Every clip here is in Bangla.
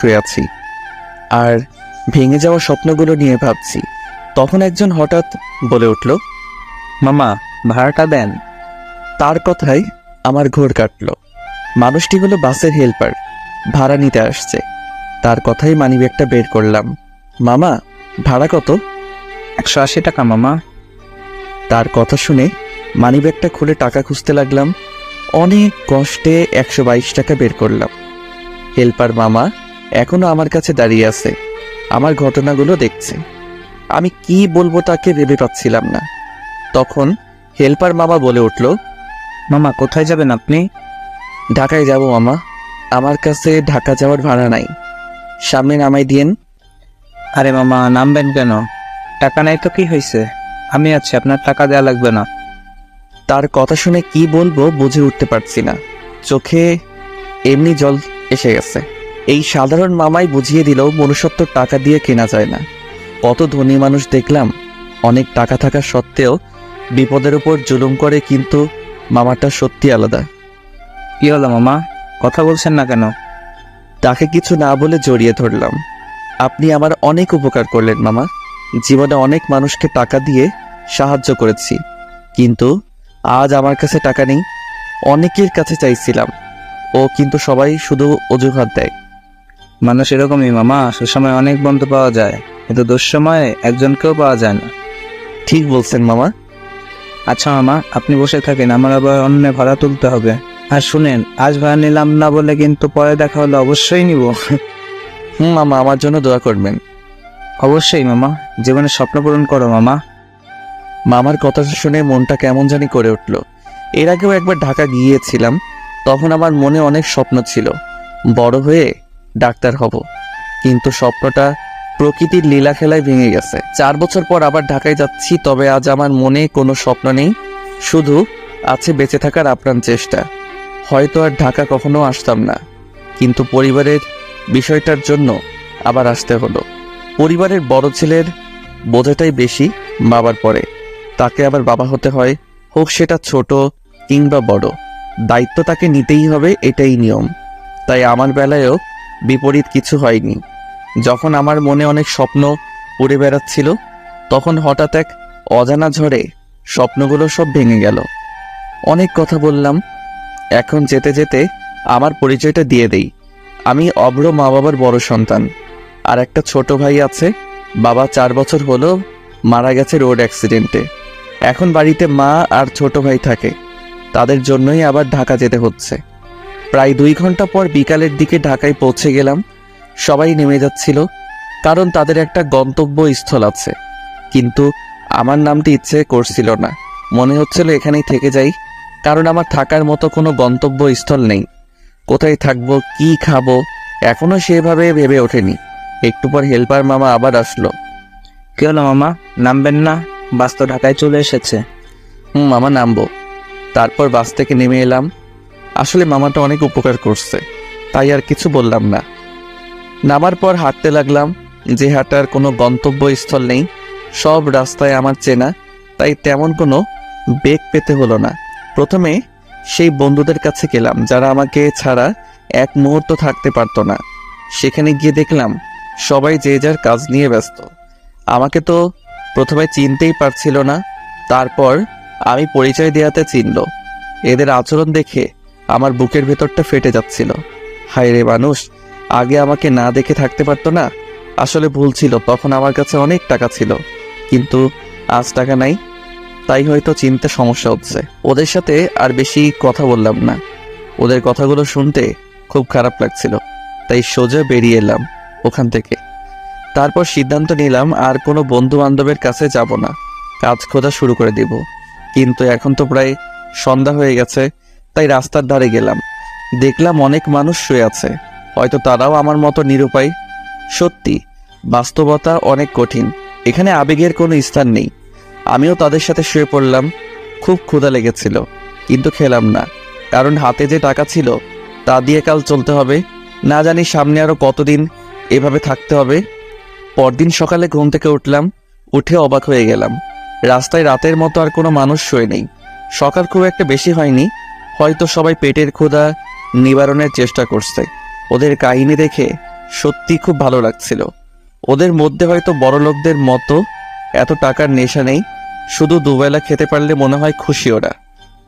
শুয়ে আছি আর ভেঙে যাওয়া স্বপ্নগুলো নিয়ে ভাবছি। তখন একজন হঠাৎ বলে উঠল, মামা ভাড়াটা দেন। তার কথায় আমার ঘোর কাটল। মানুষটি হলো বাসের হেল্পার, ভাড়া নিতে আসছে। তার কথাই মানিব্যাগটা বের করলাম। মামা, ভাড়া কত? 180 টাকা মামা। তার কথা শুনে মানিব্যাগটা খুলে টাকা খুঁজতে লাগলাম। অনেক কষ্টে 122 টাকা বের করলাম। হেল্পার মামা এখনো আমার কাছে দাঁড়িয়ে আছে, আমার ঘটনাগুলো দেখছে। আমি কি বলবো তাকে ভেবে পাচ্ছিলাম না। তখন হেল্পার মামা বলে উঠল, মামা কোথায় যাবেন আপনি? ঢাকায় যাব মামা, আমার কাছে ঢাকা যাওয়ার ভাড়া নাই, সামনে নামাই দিয়েন। আরে মামা নামবেন কেন? টাকা নাই তো কি হয়েছে, আমি আছি, আপনার টাকা দেয়া লাগবে না। তার কথা শুনে কি বলবো বুঝে উঠতে পারছি না, চোখে এমনি জল এসে গেছে। এই সাধারণ মামাই বুঝিয়ে দিল মনুষ্যত্ব টাকা দিয়ে কেনা যায় না। কত ধনী মানুষ দেখলাম, অনেক টাকা থাকা সত্ত্বেও বিপদের উপর জুলুম করে, কিন্তু মামাটা সত্যি আলাদা। কি হলো মামা, কথা বলছেন না কেন? তাকে কিছু না বলে জড়িয়ে ধরলাম। আপনি আমার অনেক উপকার করলেন মামা, জীবনে অনেক মানুষকে টাকা দিয়ে সাহায্য করেছি, কিন্তু আজ আমার কাছে টাকা নেই। অনেকের কাছে চাইছিলাম, ও কিন্তু সবাই শুধু অজুহাত দেয়। মানুষ এরকমই মামা, সুসময় অনেক বন্ধু পাওয়া যায়, কিন্তু দুঃসময়ে একজনকেও পাওয়া যায় না। ঠিক বলছেন মামা। আচ্ছা মামা আপনি বসে থাকেন, আমার আবার অন্য ভাড়া তুলতে হবে। আর শুনেন, আজ ভাড়া নিলাম না বলে কিন্তু পরে দেখা হলে অবশ্যই নিব। মামা, আমার জন্য দোয়া করবেন। অবশ্যই মামা, জীবনের স্বপ্ন পূরণ করো মামা। মামার কথা শুনে মনটা কেমন জানি করে উঠল। এর আগেও একবার ঢাকা গিয়েছিলাম, তখন আমার মনে অনেক স্বপ্ন ছিল, বড় হয়ে ডাক্তার হব, কিন্তু স্বপ্নটা প্রকৃতির লীলা খেলায় ভেঙে গেছে। 4 বছর পর আবার ঢাকায় যাচ্ছি, তবে আজ আমার মনে কোনো স্বপ্ন নেই, শুধু আছে বেঁচে থাকার আপ্রাণ চেষ্টা। হয়তো আর ঢাকা কখনো আসতাম না, কিন্তু পরিবারের বিষয়টার জন্য আবার আসতে হলো। পরিবারের বড় ছেলের বোঝাটাই বেশি বাবার পরে, তাকে আবার বাবা হতে হয়, হোক সেটা ছোট কিংবা বড়, দায়িত্ব তাকে নিতেই হবে, এটাই নিয়ম। তাই আমার বেলায়ও বিপরীত কিছু হয়নি। যখন আমার মনে অনেক স্বপ্ন উড়ে বেড়াচ্ছিল, তখন হঠাৎ এক অজানা ঝড়ে স্বপ্নগুলো সব ভেঙে গেল। অনেক কথা বললাম, এখন যেতে যেতে আমার পরিচয়টা দিয়ে দেই। আমি অভ্র মা বাবার বড় সন্তান, আর একটা ছোট ভাই আছে। বাবা 4 বছর হলো মারা গেছে রোড অ্যাক্সিডেন্টে। এখন বাড়িতে মা আর ছোট ভাই থাকে, তাদের জন্যই আবার ঢাকা যেতে হচ্ছে। প্রায় 2 ঘন্টা পর বিকালের দিকে ঢাকায় পৌঁছে গেলাম। সবাই নেমে যাচ্ছিল, কারণ তাদের একটা গন্তব্যস্থল আছে, কিন্তু আমার নামটি ইচ্ছে করছিল না। মনে হচ্ছিল এখানেই থেকে যাই, কারণ আমার থাকার মতো কোনো গন্তব্যস্থল নেই। কোথায় থাকবো, কি খাবো, এখনো সেভাবে ভেবে ওঠেনি। একটু পর হেল্পার মামা আবার আসলো। কি হলো মামা, নামবেন না? বাস তো ঢাকায় চলে এসেছে। মামা নামবো। তারপর বাস থেকে নেমে এলাম। আসলে মামাটা অনেক উপকার করছে, তাই আর কিছু বললাম না। নামার পর হাঁটতে লাগলাম। যে হাঁটার কোনো গন্তব্যস্থল নেই, সব রাস্তায় আমার চেনা, তাই তেমন কোনো বেগ পেতে হলো না। প্রথমে সেই বন্ধুদের কাছে গেলাম যারা আমাকে ছাড়া এক মুহূর্ত থাকতে পারতো না। সেখানে গিয়ে দেখলাম সবাই যে যার কাজ নিয়ে ব্যস্ত। আমাকে তো প্রথমে চিনতেই পারছিল না, তারপর আমি পরিচয় দেওয়াতে চিনল। এদের আচরণ দেখে আমার বুকের ভেতরটা ফেটে যাচ্ছিল। হায় রে মানুষ, আগে আমাকে না দেখে থাকতে পারতো না। আসলে ভুল ছিল, তখন আমার কাছে অনেক টাকা ছিল, কিন্তু আজ টাকা নাই, তাই হয়তো চিনতে সমস্যা হচ্ছে। ওদের সাথে আর বেশি কথা বললাম না, ওদের কথাগুলো শুনতে খুব খারাপ লাগছিল, তাই সোজা বেরিয়ে এলাম ওখান থেকে। তারপর সিদ্ধান্ত নিলাম আর কোনো বন্ধু বান্ধবের কাছে যাব না, কাজ খোঁজা শুরু করে দিব। কিন্তু এখন তো প্রায় সন্ধ্যা হয়ে গেছে, তাই রাস্তার ধারে গেলাম। দেখলাম অনেক মানুষ শুয়ে আছে, হয়তো তারাও আমার মতো নিরুপায়। সত্যি, বাস্তবতা অনেক কঠিন, এখানে আবেগের কোনো স্থান নেই। আমিও তাদের সাথে শুয়ে পড়লাম। খুব ক্ষুধা লেগেছিল, কিন্তু খেলাম না, কারণ হাতে যে টাকা ছিল তা দিয়ে কাল চলতে হবে। না জানি সামনে আরো কতদিন এভাবে থাকতে হবে। পরদিন সকালে ঘুম থেকে উঠলাম, উঠে অবাক হয়ে গেলাম। রাস্তায় রাতের মতো আর কোনো মানুষ শুয়ে নেই। সকাল খুব একটা বেশি হয়নি, হয়তো সবাই পেটের ক্ষুধা নিবারণের চেষ্টা করছে। ওদের কাহিনী দেখে সত্যি খুব ভালো লাগছিল। ওদের মধ্যে হয়তো বড় লোকদের মতো এত টাকার নেশা নেই, শুধু দুবেলা খেতে পারলে মনে হয় খুশি ওরা।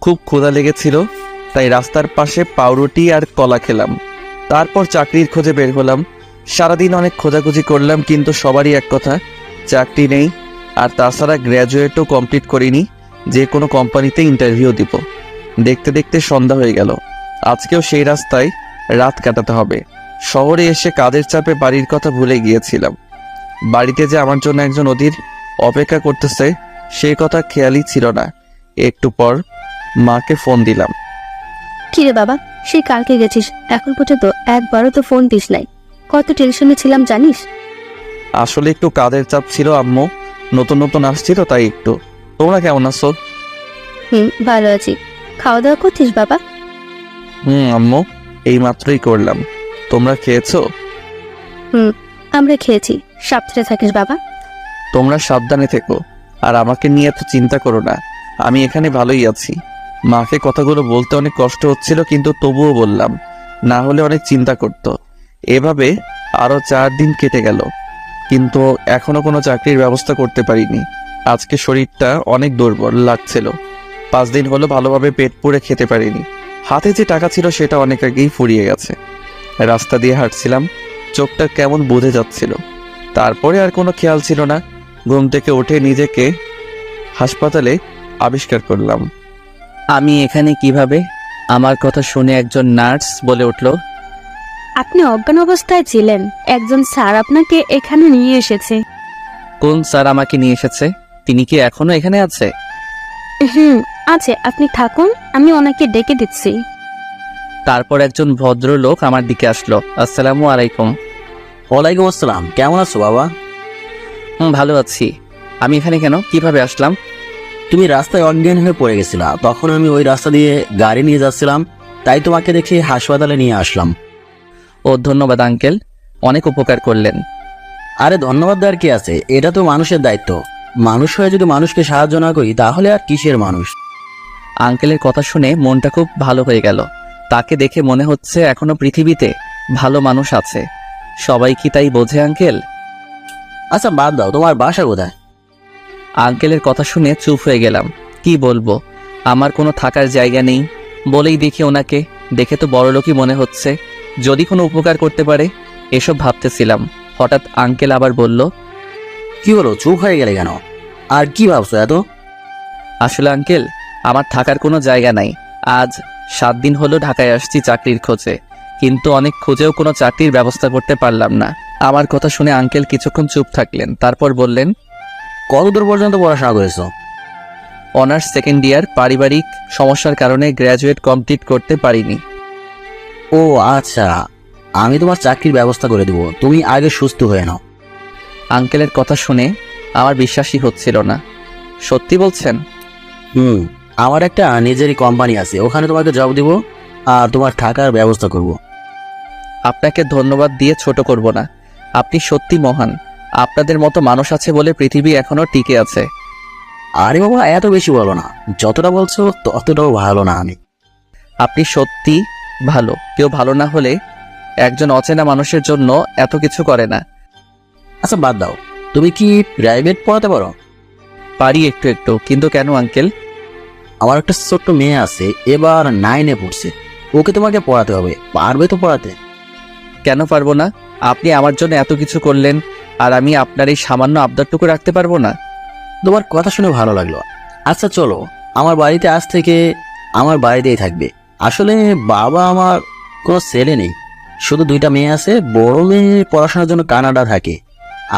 খুব ক্ষুধা লেগেছিল, তাই রাস্তার পাশে পাউরুটি আর কলা খেলাম। তারপর চাকরির খোঁজে বের হলাম। সারাদিন অনেক খোঁজাখুঁজি করলাম, কিন্তু সবারই এক কথা, চাকরি নেই। আর তাছাড়া গ্র্যাজুয়েটও কমপ্লিট করিনি, যে কোনো কোম্পানিতে ইন্টারভিউ দিব। দেখতে দেখতে সন্ধ্যা হয়ে গেল। আজকেও সেই রাস্তায় রাত কাটাতে হবে। শহরে এসে কাজের চাপে বাড়ির কথা ভুলে গিয়েছিলাম। বাড়িতে যে আমার জন্য একজন অধীর অপেক্ষা করতেছে সেই কথা খেয়ালই ছিল না। একটু পর মাকে ফোন দিলাম। কিরে বাবা, সেই কালকে গেছিস, এখন পর্যন্ত একবারও তো ফোন দিস নাই। কত টেনশনে ছিলাম জানিস? আসলে একটু কাজের চাপ ছিল আম্মু, নতুন নতুন আসছিল তাই একটু। তোমরা কেমন আছো? ভালো আছি। খাওয়া দাওয়া করছিস বাবা? আম্মু, এই মাত্রই করলাম। তোমরা খেয়েছো? আমরা খেয়েছি। সাবধানে থাকিস বাবা। তোমরা সাবধানে থেকো, আর আমাকে নিয়ে এত চিন্তা করো না। আমি এখানে ভালোই আছি। মাকে কথাগুলো বলতে অনেক কষ্ট হচ্ছিল, কিন্তু তবুও বললাম, না হলে অনেক চিন্তা করত। এভাবে আরো 4 দিন কেটে গেল, কিন্তু এখনো কোনো চাকরির ব্যবস্থা করতে পারিনি। আজকে শরীরটা অনেক দুর্বল লাগছিল। 5 দিন হলো ভালোভাবে পেট পুড়ে খেতে পারিনি। হাতে যে টাকা ছিল সেটা অনেক আগেই ফুরিয়ে গেছে। রাস্তা দিয়ে হাঁটছিলাম, চোখটা কেমন বুঝে যাচ্ছিল। তারপরে আর কোনো খেয়াল ছিল না। ঘুম থেকে উঠে নিজেকে হাসপাতালে আবিষ্কার করলাম। আমি এখানে কিভাবে? আমার কথা শুনে একজন নার্স বলে উঠল, আপনি অজ্ঞান অবস্থায় ছিলেন, একজন স্যার আপনাকে এখানে নিয়ে এসেছে। কোন স্যার আমাকে নিয়ে এসেছে? তিনি কি এখনো এখানে আছে? আছে, আপনি থাকুন, আমি ওনাকে ডেকে দিচ্ছি। তারপর একজন ভদ্রলোক আমার দিকে আসলো। আসসালামু আলাইকুম। ওয়ালাইকুম আসসালাম, কেমন আছো বাবা? ভালো আছি। আমি এখানে কেন, কিভাবে আসলাম? তুমি রাস্তায় অজ্ঞান হয়ে পড়ে গেছিলা, তখন আমি ওই রাস্তা দিয়ে গাড়ি নিয়ে যাচ্ছিলাম, তাই তোমাকে দেখে হাসপাতালে নিয়ে আসলাম। ও ধন্যবাদ আঙ্কেল, অনেক উপকার করলেন। আরে ধন্যবাদ দেওয়ার কি আছে, এটা তো মানুষের দায়িত্ব। মানুষ হয়ে যদি মানুষকে সাহায্য না করি তাহলে আর কিসের মানুষ। আঙ্কেলের কথা শুনে মনটা খুব ভালো হয়ে গেল। তাকে দেখে মনে হচ্ছে এখনো পৃথিবীতে ভালো মানুষ আছে। সবাই কি তাই বোঝে আঙ্কেল? আচ্ছা বাদ দাও, তোমার বাসা কোথায়? আঙ্কেলের কথা শুনে চুপ হয়ে গেলাম। কি বলবো, আমার কোনো থাকার জায়গা নেই। বলেই দেখি ওনাকে, দেখে তো বড়লোকই মনে হচ্ছে, যদি কোনো উপকার করতে পারে এসব ভাবতেছিলাম। হঠাৎ আঙ্কেল আবার বলল, কি হলো, চুপ হয়ে গেলে কেন? আর কি ভাবছো এত? আসলে আঙ্কেল, আমার থাকার কোনো জায়গা নাই। আজ 7 দিন হলো ঢাকায় আসছি চাকরির খোঁজে, কিন্তু অনেক খুঁজেও কোনো চাকরির ব্যবস্থা করতে পারলাম না। আমার কথা শুনে আঙ্কেল কিছুক্ষণ চুপ থাকলেন, তারপর বললেন, কতদূর পর্যন্ত পড়াশোনা করেছো? অনার্স 2nd ইয়ার। পারিবারিক সমস্যার কারণে গ্র্যাজুয়েট কমপ্লিট করতে পারিনি। ও আচ্ছা, আমি তোমার চাকরির ব্যবস্থা করে দিব, তুমি আগে সুস্থ হয়ে নাও। আঙ্কেলের কথা শুনে আমার বিশ্বাসই হচ্ছিল না। সত্যি বলছেন? আমার একটা নিজেরই কোম্পানি আছে, ওখানে তোমাকে জব দিব আর তোমার থাকার ব্যবস্থা করব। আপনাকে ধন্যবাদ দিয়ে ছোট করব না। আপনি সত্যি মহান। আপনাদের মতো মানুষ আছে বলে পৃথিবী এখনো টিকে আছে। আরে বাবা, এত বেশি বলো না, যতটা বলছো ততটাও ভালো না আমি। আপনি সত্যি ভালো। কেউ ভালো না হলে একজন অচেনা মানুষের জন্য এত কিছু করে না। আচ্ছা বাদ দাও, তুমি কি প্রাইভেট পড়াতে পারো? পারি একটু একটু, কিন্তু কেন আঙ্কেল? আমার একটা ছোট্ট মেয়ে আছে, এবার 9-এ পড়ছে, ওকে তোমাকে পড়াতে হবে, পারবে তো পড়াতে? কেন পারবো না? আপনি আমার জন্য এত কিছু করলেন, আর আমি আপনার এই সামান্য আবদারটুকু রাখতে পারবো না? তোমার কথা শুনে ভালো লাগলো। আচ্ছা চলো, আমার বাড়িতে আজ থেকে আমার বাড়িতেই থাকবে। আসলে বাবা আমার কোনো ছেলে নেই, শুধু 2টা মেয়ে আছে। বড় মেয়ে পড়াশোনার জন্য কানাডা থাকে,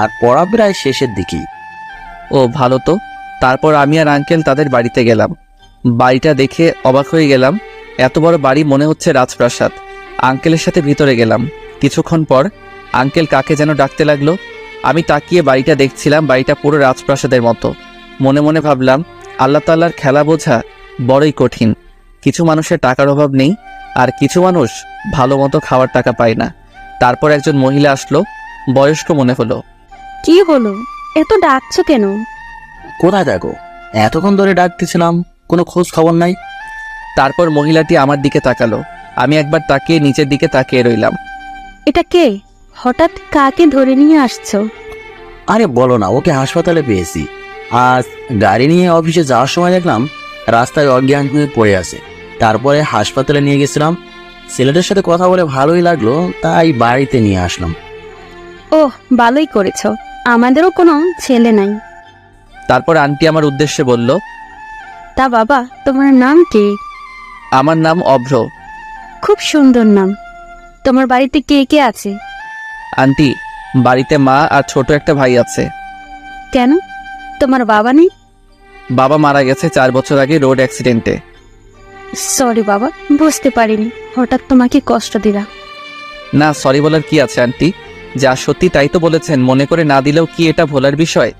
আর পড়া প্রায় শেষের দিকেই। ও ভালো তো। তারপর আমি আর আঙ্কেল তাদের বাড়িতে গেলাম। বাড়িটা দেখে অবাক হয়ে গেলাম। এত বড় বাড়ি, মনে হচ্ছে রাজপ্রাসাদ। আঙ্কেলের সাথে ভিতরে গেলাম। কিছুক্ষণ পর আঙ্কেল কাকে যেন ডাকতে লাগলো। আমি তাকিয়ে বাড়িটা দেখছিলাম। বাড়িটা পুরো রাজপ্রাসাদের মতো। মনে মনে ভাবলাম, আল্লাহ তাআলার খেলা বোঝা বড়ই কঠিন। কিছু মানুষের টাকার অভাব নেই, আর কিছু মানুষ ভালো মতো খাওয়ার টাকা পায় না। তারপর একজন মহিলা আসলো, বয়স্ক মনে হলো। কি হলো, এত ডাকছো কেন? কোথায় থাকো? এতক্ষণ ধরে ডাকতেছিলাম, কোনো খোঁজ খবর নাই। তারপর মহিলাটি আমার দিকে তাকালো। আমি একবার তাকিয়ে নিচের দিকে তাকিয়ে রইলাম। এটা কে? হঠাৎ কাকে ধরে নিয়ে আসছো? আরে বলো না, ওকে হাসপাতালে পেয়েছি। আজ গাড়ি নিয়ে অফিসে যাওয়ার সময় দেখলাম রাস্তায় অজ্ঞান হয়ে পড়ে আছে। তারপরে হাসপাতালে নিয়ে গেছিলাম। ছেলেটার সাথে কথা বলে ভালোই লাগলো, তাই বাড়িতে নিয়ে আসলাম। ওহ, ভালোই করেছো। আমাদেরও কোনো ছেলে নাই। তারপর আন্টি আমার উদ্দেশ্যে বলল, তা বাবা, তোমার নাম কি? আমার নাম অভ্র। খুব সুন্দর নাম। তোমার বাড়িতে কে কে আছে? আন্টি, বাড়িতে মা আর ছোট একটা ভাই আছে। কেন, তোমার বাবা নেই? বাবা মারা গেছে 4 বছর আগে রোড অ্যাক্সিডেন্টে। সরি বাবা, বুঝতে পারিনি, হঠাৎ তোমাকে কষ্ট দিলাম। না, সরি বলার কি আছে আন্টি? যা সত্যি তাই তো বলেছেন, মনে করে না দিলেও কি এটা ভোলার বিষয়?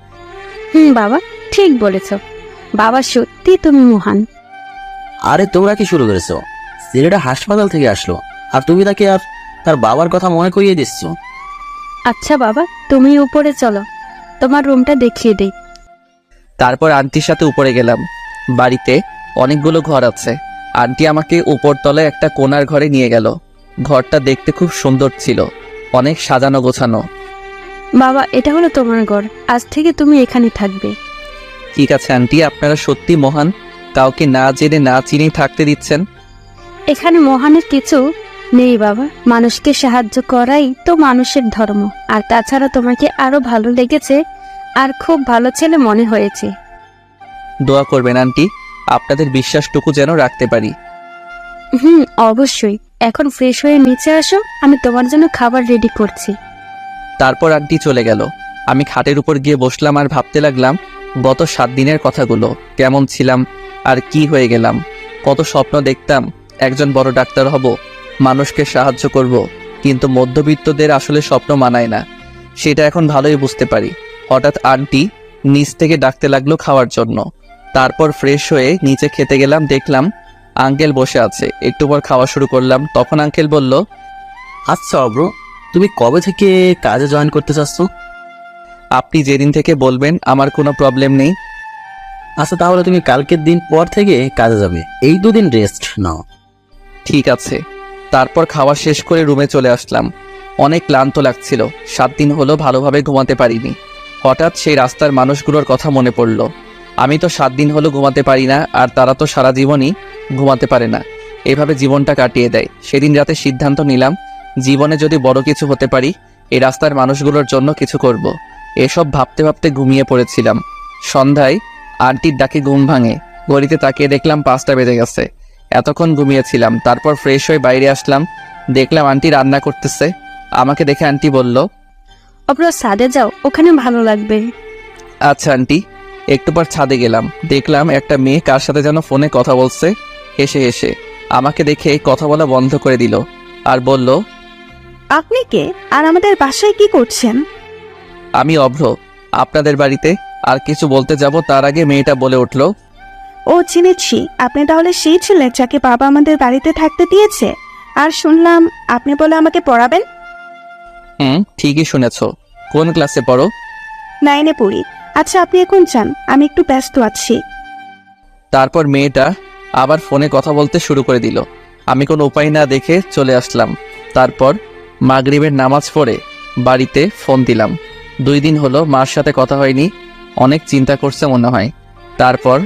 বাবা, ঠিক বলেছ। বাবা সত্যি তুমি মহান। আরে তোমরা কি শুরু করেছো? ছেলেটা হাসপাতাল থেকে আসলো আর তুমি তাকে আর তার বাবার কথা মনে করিয়ে দিচ্ছ। আচ্ছা বাবা, তুমি উপরে চলো, তোমার রুমটা দেখিয়ে দেই। তারপর আন্টির সাথে উপরে গেলাম। বাড়িতে অনেকগুলো ঘর আছে। আন্টি আমাকে উপরতলায় একটা কোণার ঘরে নিয়ে গেল। ঘরটা দেখতে খুব সুন্দর ছিল, অনেক সাজানো গোছানো। বাবা, এটা হলো তোমার ঘর, আজ থেকে তুমি এখানে থাকবে। ঠিক আছে আন্টি, আপনারা সত্যি মহান, কাউকে না জেনে না চিনেই থাকতে দিচ্ছেন। এখানে মহানের কিছু নেই বাবা, মানুষকে সাহায্য করাই তো মানুষের ধর্ম। আর তাছাড়া তোমাকে আরো ভালো লেগেছে, আর খুব ভালো ছেলে মনে হয়েছে। দোয়া করবেন আন্টি, আপনাদের বিশ্বাসটুকু যেন রাখতে পারি। অবশ্যই। এখন ফ্রেশ হয়ে নিচে আসো, আমি তোমার জন্য খাবার রেডি করছি। তারপর আন্টি চলে গেল। আমি খাটের উপর গিয়ে বসলাম আর ভাবতে লাগলাম গত 7 দিনের কথাগুলো। কেমন ছিলাম আর কি হয়ে গেলাম। কত স্বপ্ন দেখতাম, একজন বড় ডাক্তার হব, মানুষকে সাহায্য করব, কিন্তু মধ্যবিত্তদের আসলে স্বপ্ন মানায় না, সেটা এখন ভালোই বুঝতে পারি। হঠাৎ আন্টি নিচ থেকে ডাকতে লাগলো খাওয়ার জন্য। তারপর ফ্রেশ হয়ে নিচে খেতে গেলাম, দেখলাম আঙ্কেল বসে আছে। একটু পর খাওয়া শুরু করলাম, তখন আঙ্কেল বলল, আচ্ছা অব্র, তুমি কবে থেকে কাজে জয়েন করতে চাচ্ছ? আপনি যেদিন থেকে বলবেন, আমার কোনো প্রবলেম নেই। আচ্ছা তাহলে তুমি কালকের দিন পর থেকে কাজে যাবে, এই 2 দিন রেস্ট নাও। ঠিক আছে। তারপর খাওয়া শেষ করে রুমে চলে আসলাম। অনেক ক্লান্ত লাগছিল, 7 দিন হলো ভালোভাবে ঘুমাতে পারিনি। হঠাৎ সেই রাস্তার মানুষগুলোর কথা মনে পড়ল। আমি তো 7 দিন হলো ঘুমাতে পারি না, আর তারা তো সারা জীবনই ঘুমাতে পারে না, এভাবে জীবনটা কাটিয়ে দেয়। সেদিন রাতে সিদ্ধান্ত নিলাম, জীবনে যদি বড় কিছু হতে পারি, এই রাস্তার মানুষগুলোর জন্য কিছু করব। এসব ভাবতে ভাবতে ঘুমিয়ে পড়েছিলাম। সন্ধ্যায় আন্টির ডাকে ঘুম ভাঙে। ঘড়িতে তাকিয়ে দেখলাম 5টা বেজে গেছে। এতক্ষণ ঘুমিয়েছিলাম। তারপর ফ্রেশ হয়ে বাইরে আসলাম, দেখলাম আন্টি রান্না করতেছে। আমাকে দেখে আন্টি বলল, অব্র, ছাদে যাও, ওখানে ভালো লাগবে। আচ্ছা আন্টি। একটু পর ছাদে গেলাম, দেখলাম একটা মেয়ে কার সাথে যেন ফোনে কথা বলছে। হেসে হেসে আমাকে দেখে কথা বলা বন্ধ করে দিল আর বলল, আপনি কে আর আমাদের বাসায় কি করছেন? আমি অভ্র, আপনাদের বাড়িতে। আর কিছু বলতে যাব তার আগে মেয়েটা বলে উঠল, ও চিনেছি, আপনি তাহলে সেই ছিলেন যাকে বাবা আমাদের বাড়িতে থাকতে দিয়েছে। আর শুনলাম আপনি বলে আমাকে পড়াবেন। ঠিকই শুনেছ। কোন ক্লাসে পড়ো? 9-এ পড়ি। আচ্ছা আপনি এখন যান, আমি একটু ব্যস্ত আছি। তারপর মেয়েটা আবার ফোনে কথা বলতে শুরু করে দিল। আমি কোনো উপায় না দেখে চলে আসলাম। তারপর মাগরিবের নামাজ পড়ে বাড়িতে ফোন দিলাম। 2 দিন হলো মার সাথে কথা হয়নি, অনেক চিন্তা করছে মনে হয়। তারপর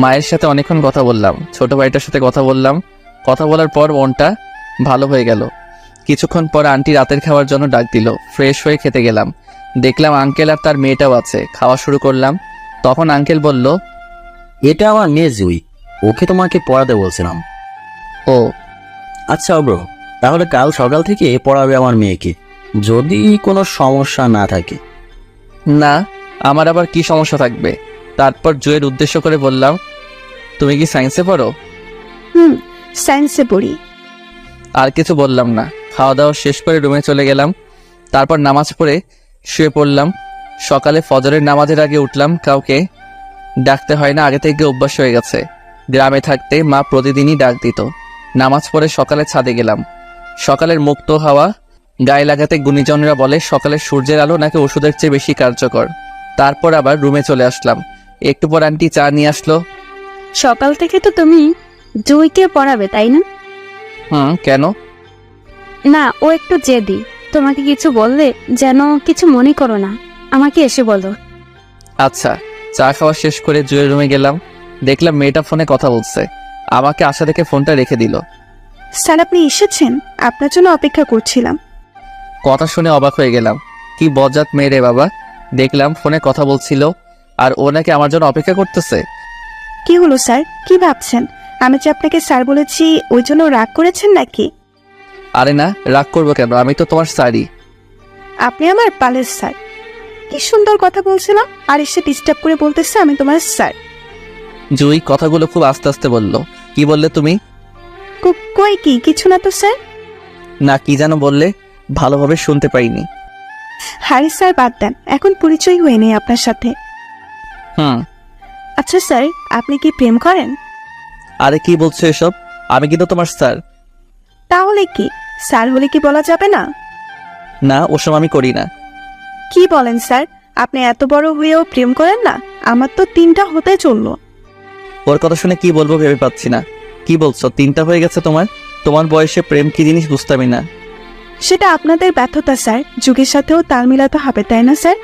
মায়ের সাথে অনেকক্ষণ কথা বললাম, ছোট ভাইটার সাথে কথা বললাম। কথা বলার পর মনটা ভালো হয়ে গেল। কিছুক্ষণ পর আন্টি রাতের খাওয়ার জন্য ডাক দিল। ফ্রেশ হয়ে খেতে গেলাম, দেখলাম আঙ্কেল আর তার মেয়েটাও আছে। খাওয়া শুরু করলাম, তখন আঙ্কেল বলল, এটা আমার মেয়ে জুই, ওকে তোমাকে পড়াতে বলছিলাম। ও আচ্ছা অব্র, তাহলে কাল সকাল থেকে পড়াবে আমার মেয়েকে, যদি কোনো সমস্যা না থাকে। না, আমার আবার কি সমস্যা থাকবে? তারপর জুয়ের উদ্দেশ্য করে বললাম, তুমি কি সায়েন্সে পড়ো? সায়েন্সে পড়ি। আর কিছু বললাম না। খাওয়া দাওয়া শেষ করে রুমে চলে গেলাম। তারপর নামাজ পড়ে শুয়ে পড়লাম। সকালে ফজরের নামাজের আগে উঠলাম, কাউকে ডাকতে হয় না, আগে থেকে অভ্যাস হয়ে গেছে। গ্রামে থাকতে মা প্রতিদিনই ডাক দিত। নামাজ পড়ে সকালে ছাদে গেলাম। সকালের মুক্ত হাওয়া গায়ে লাগাতে গুণীজনরা বলে সকালের সূর্যের আলো নাকি ওষুধের চেয়ে বেশি কার্যকর। তারপর আবার রুমে চলে আসলাম। একটু পর আন্টি চা নিয়ে আসলো। সকাল থেকে তো তুমি জুইকে পড়াবে, তাই না? কেন? না, ও একটু জেদি, তোমাকে কিছু বললে যেন কিছু মনে করো না, আমাকে এসে বলো। আচ্ছা। চা খাওয়া শেষ করে জুয়ের রুমে গেলাম, দেখলাম মেয়েটা ফোনে কথা বলছে। আমাকে আশা দেখে ফোনটা রেখে দিল। স্যার আপনি এসেছেন, আপনার জন্য অপেক্ষা করছিলাম। কথা শুনে অবাক হয়ে গেলাম। কি বজ্জাত মেয়ে রে বাবা, দেখলাম ফোনে কথা বলছিল আর ও নাকি আমার জন্য অপেক্ষা করতেছে। কি হলো স্যার, কি ভাবছেন? আমি যে আপনাকে স্যার বলেছি ওই জন্য রাগ করেছেন নাকি? আরে না, রাগ করবো কেন, আমি তো তোমার স্যারই। আপনি আমার পালের স্যার। কি সুন্দর কথা বলছিলাম, আর এসে ডিস্টার্ব করে বলতেছে আমি তোমার স্যার। জুই কথাগুলো খুব আস্তে আস্তে বলল। কি বললে তুমি? কই কি কিছু না তো স্যার। না কি যেন বললে, ভালোভাবে শুনতে পাইনি। হাই স্যার বাদ দেন, এখন পরিচয় হয়ে নেই আপনার সাথে। হুম। আচ্ছা স্যার, আপনি কি প্রেম করেন? আরে কি বলছো এসব, আমি কিন্তু তোমার স্যার। তাহলে কি স্যার হলে কি বলা যাবে না? না, ওসব আমি করি না। কি বলেন স্যার, আপনি এত বড় হয়েও প্রেম করেন না? আমার তো 3টা হতে চললো। ওর কথা শুনে কি বলবো ভেবে পাচ্ছি না। কি বলছো, 3টা হয়ে গেছে তোমার? তোমার বয়সে প্রেম কি জিনিস বুঝতামই না। সেটা আপনাদের ব্যর্থতা স্যার, যুগের সাথেও তাল মিলাতে হবে তাই না স্যার?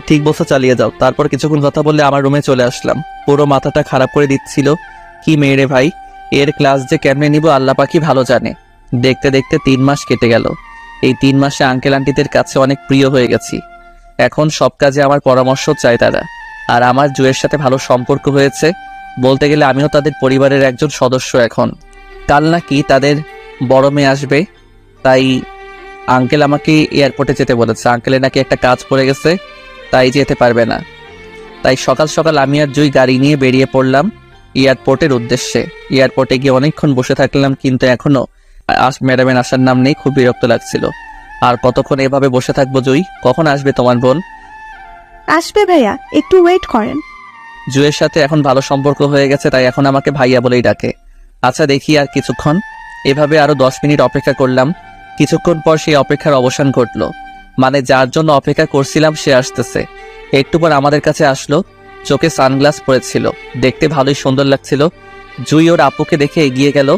ঠিক বলছো, চালিয়ে যাও। তারপর কিছুক্ষণ কথা বললে আমার রুমে চলে আসলাম। পুরো মাথাটা খারাপ করে দিচ্ছিল। কি মেয়েরে ভাই, এর ক্লাস যে কেমনে নিব আল্লাহ পাকি ভালো জানে। দেখতে দেখতে 3 মাস কেটে গেল। এই 3 মাসে আঙ্কেল আন্টিদের কাছে অনেক প্রিয় হয়ে গেছি। এখন সব কাজে আমার পরামর্শ চায় তারা। আর আমার জুয়ের সাথে ভালো সম্পর্ক হয়েছে, বলতে গেলে আমিও তাদের পরিবারের একজন সদস্য এখন। কাল নাকি তাদের বড় মেয়ে আসবে, তাই আঙ্কেল আমাকে এয়ারপোর্টে যেতে বলেছে। আঙ্কেলের নাকি একটা কাজ পড়ে গেছে, তাই যেতে পারবে না। তাই সকাল সকাল আমি আর জুই গাড়ি নিয়ে বেরিয়ে পড়লাম এয়ারপোর্টের উদ্দেশ্যে। এয়ারপোর্টে গিয়ে অনেকক্ষণ বসে থাকলাম, কিন্তু এখনো ম্যাডামের আসার নাম নেই। খুব বিরক্ত লাগছিল। আর কতক্ষণ এভাবে বসে থাকবো জুই? কখন আসবে তোমার বোন? আসবে ভাইয়া, একটু ওয়েট করেন। জুয়ের সাথে এখন ভালো সম্পর্ক হয়ে গেছে, তাই এখন আমাকে ভাইয়া বলেই ডাকে। আচ্ছা দেখি আর কিছুক্ষণ। এভাবে আরো 10 মিনিট অপেক্ষা করলাম। কিছুক্ষণ পর সেই অপেক্ষার অবসান ঘটলো। মানে যার জন্য অপেক্ষা করছিলাম সে আসতেছে। একটু পর আমাদের কাছে আসলো। চোখে সানগ্লাস পরেছিল, দেখতে ভালোই সুন্দর লাগছিল। জুই ওর আপুকে দেখে এগিয়ে গেল,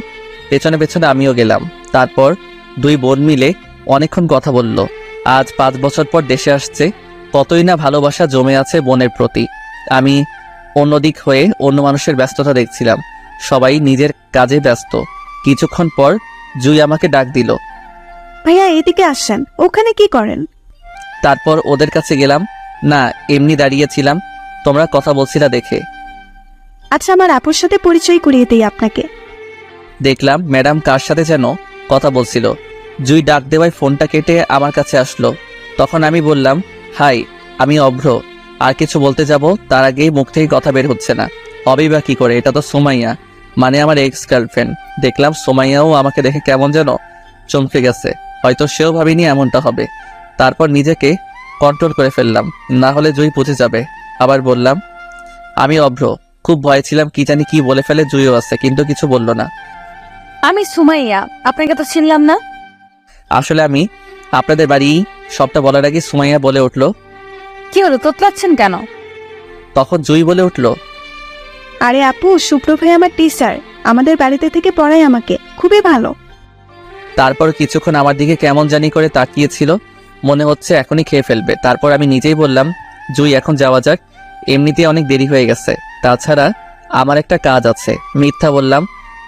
পেছনে পেছনে আমিও গেলাম। তারপর 2 বোন মিলে অনেকক্ষণ কথা বলল। আজ 5 বছর পর দেশে আসছে, কতই না ভালোবাসা জমে আছে বোনের প্রতি। আমি অন্যদিক হয়ে অন্য মানুষের ব্যস্ততা দেখছিলাম। সবাই নিজের কাজে ব্যস্ত। কিছুক্ষণ পর জুই আমাকে ডাক দিল। ভাইয়া এদিকে আসেন, ওখানে কি করেন? তারপর ওদের কাছে গেলাম। না, এমনি দাঁড়িয়েছিলাম, তোমরা কথা বলছিলা দেখে। আচ্ছা আমার আপুর সাথে পরিচয় করিয়ে দিই আপনাকে। দেখলাম ম্যাডাম কার সাথে যেন কথা বলছিল। জুই ডাক দেওয়ায় ফোনটা কেটে আমার কাছে আসলো। তখন আমি বললাম, হাই, আমি অভ্র। আর কিছু বলতে যাব তার আগেই মুখ থেকে কথা বের হচ্ছে না। হবেই বা কি করে, এটা তো সোমাইয়া, মানে আমার এক্স গার্লফ্রেন্ড। দেখলাম সোমাইয়াও আমাকে দেখে কেমন যেন চমকে গেছে। হয়তো সেও ভাবিনি এমনটা হবে। তারপর নিজেকে কন্ট্রোল করে ফেললাম, না হলে জুই বুঝে যাবে। আবার বললাম, আমি অভ্র। খুব ভয় ছিলাম কি জানি কি বলে ফেলে। জুইও আছে, কিন্তু কিছু বলল না। আমি সুমাইয়া, আপনাকে তো চিনলাম না। আসলে আমি আপনাদের বাড়ি। সবটা বলার আগে সুমাইয়া বলে উঠল। কি হলো, তোতলাচ্ছেন কেন? তখন জুই বলে উঠল, আরে আপু, শুভ্র ভাই আমার টিচার, আমাদের বাড়িতে থেকে পড়ায় আমাকে, খুবই ভালো। তারপর কিছুক্ষণ আমার দিকে কেমন জানি করে তাকিয়েছিল, মনে হচ্ছে এখনই খেয়ে ফেলবে। তারপর আমি নিজেই বললাম, জুই এখন যাওয়া যাক, এমনিতেই অনেক দেরি হয়ে গেছে। তাছাড়া আমার একটা কাজ আছে। মিথ্যা বললাম,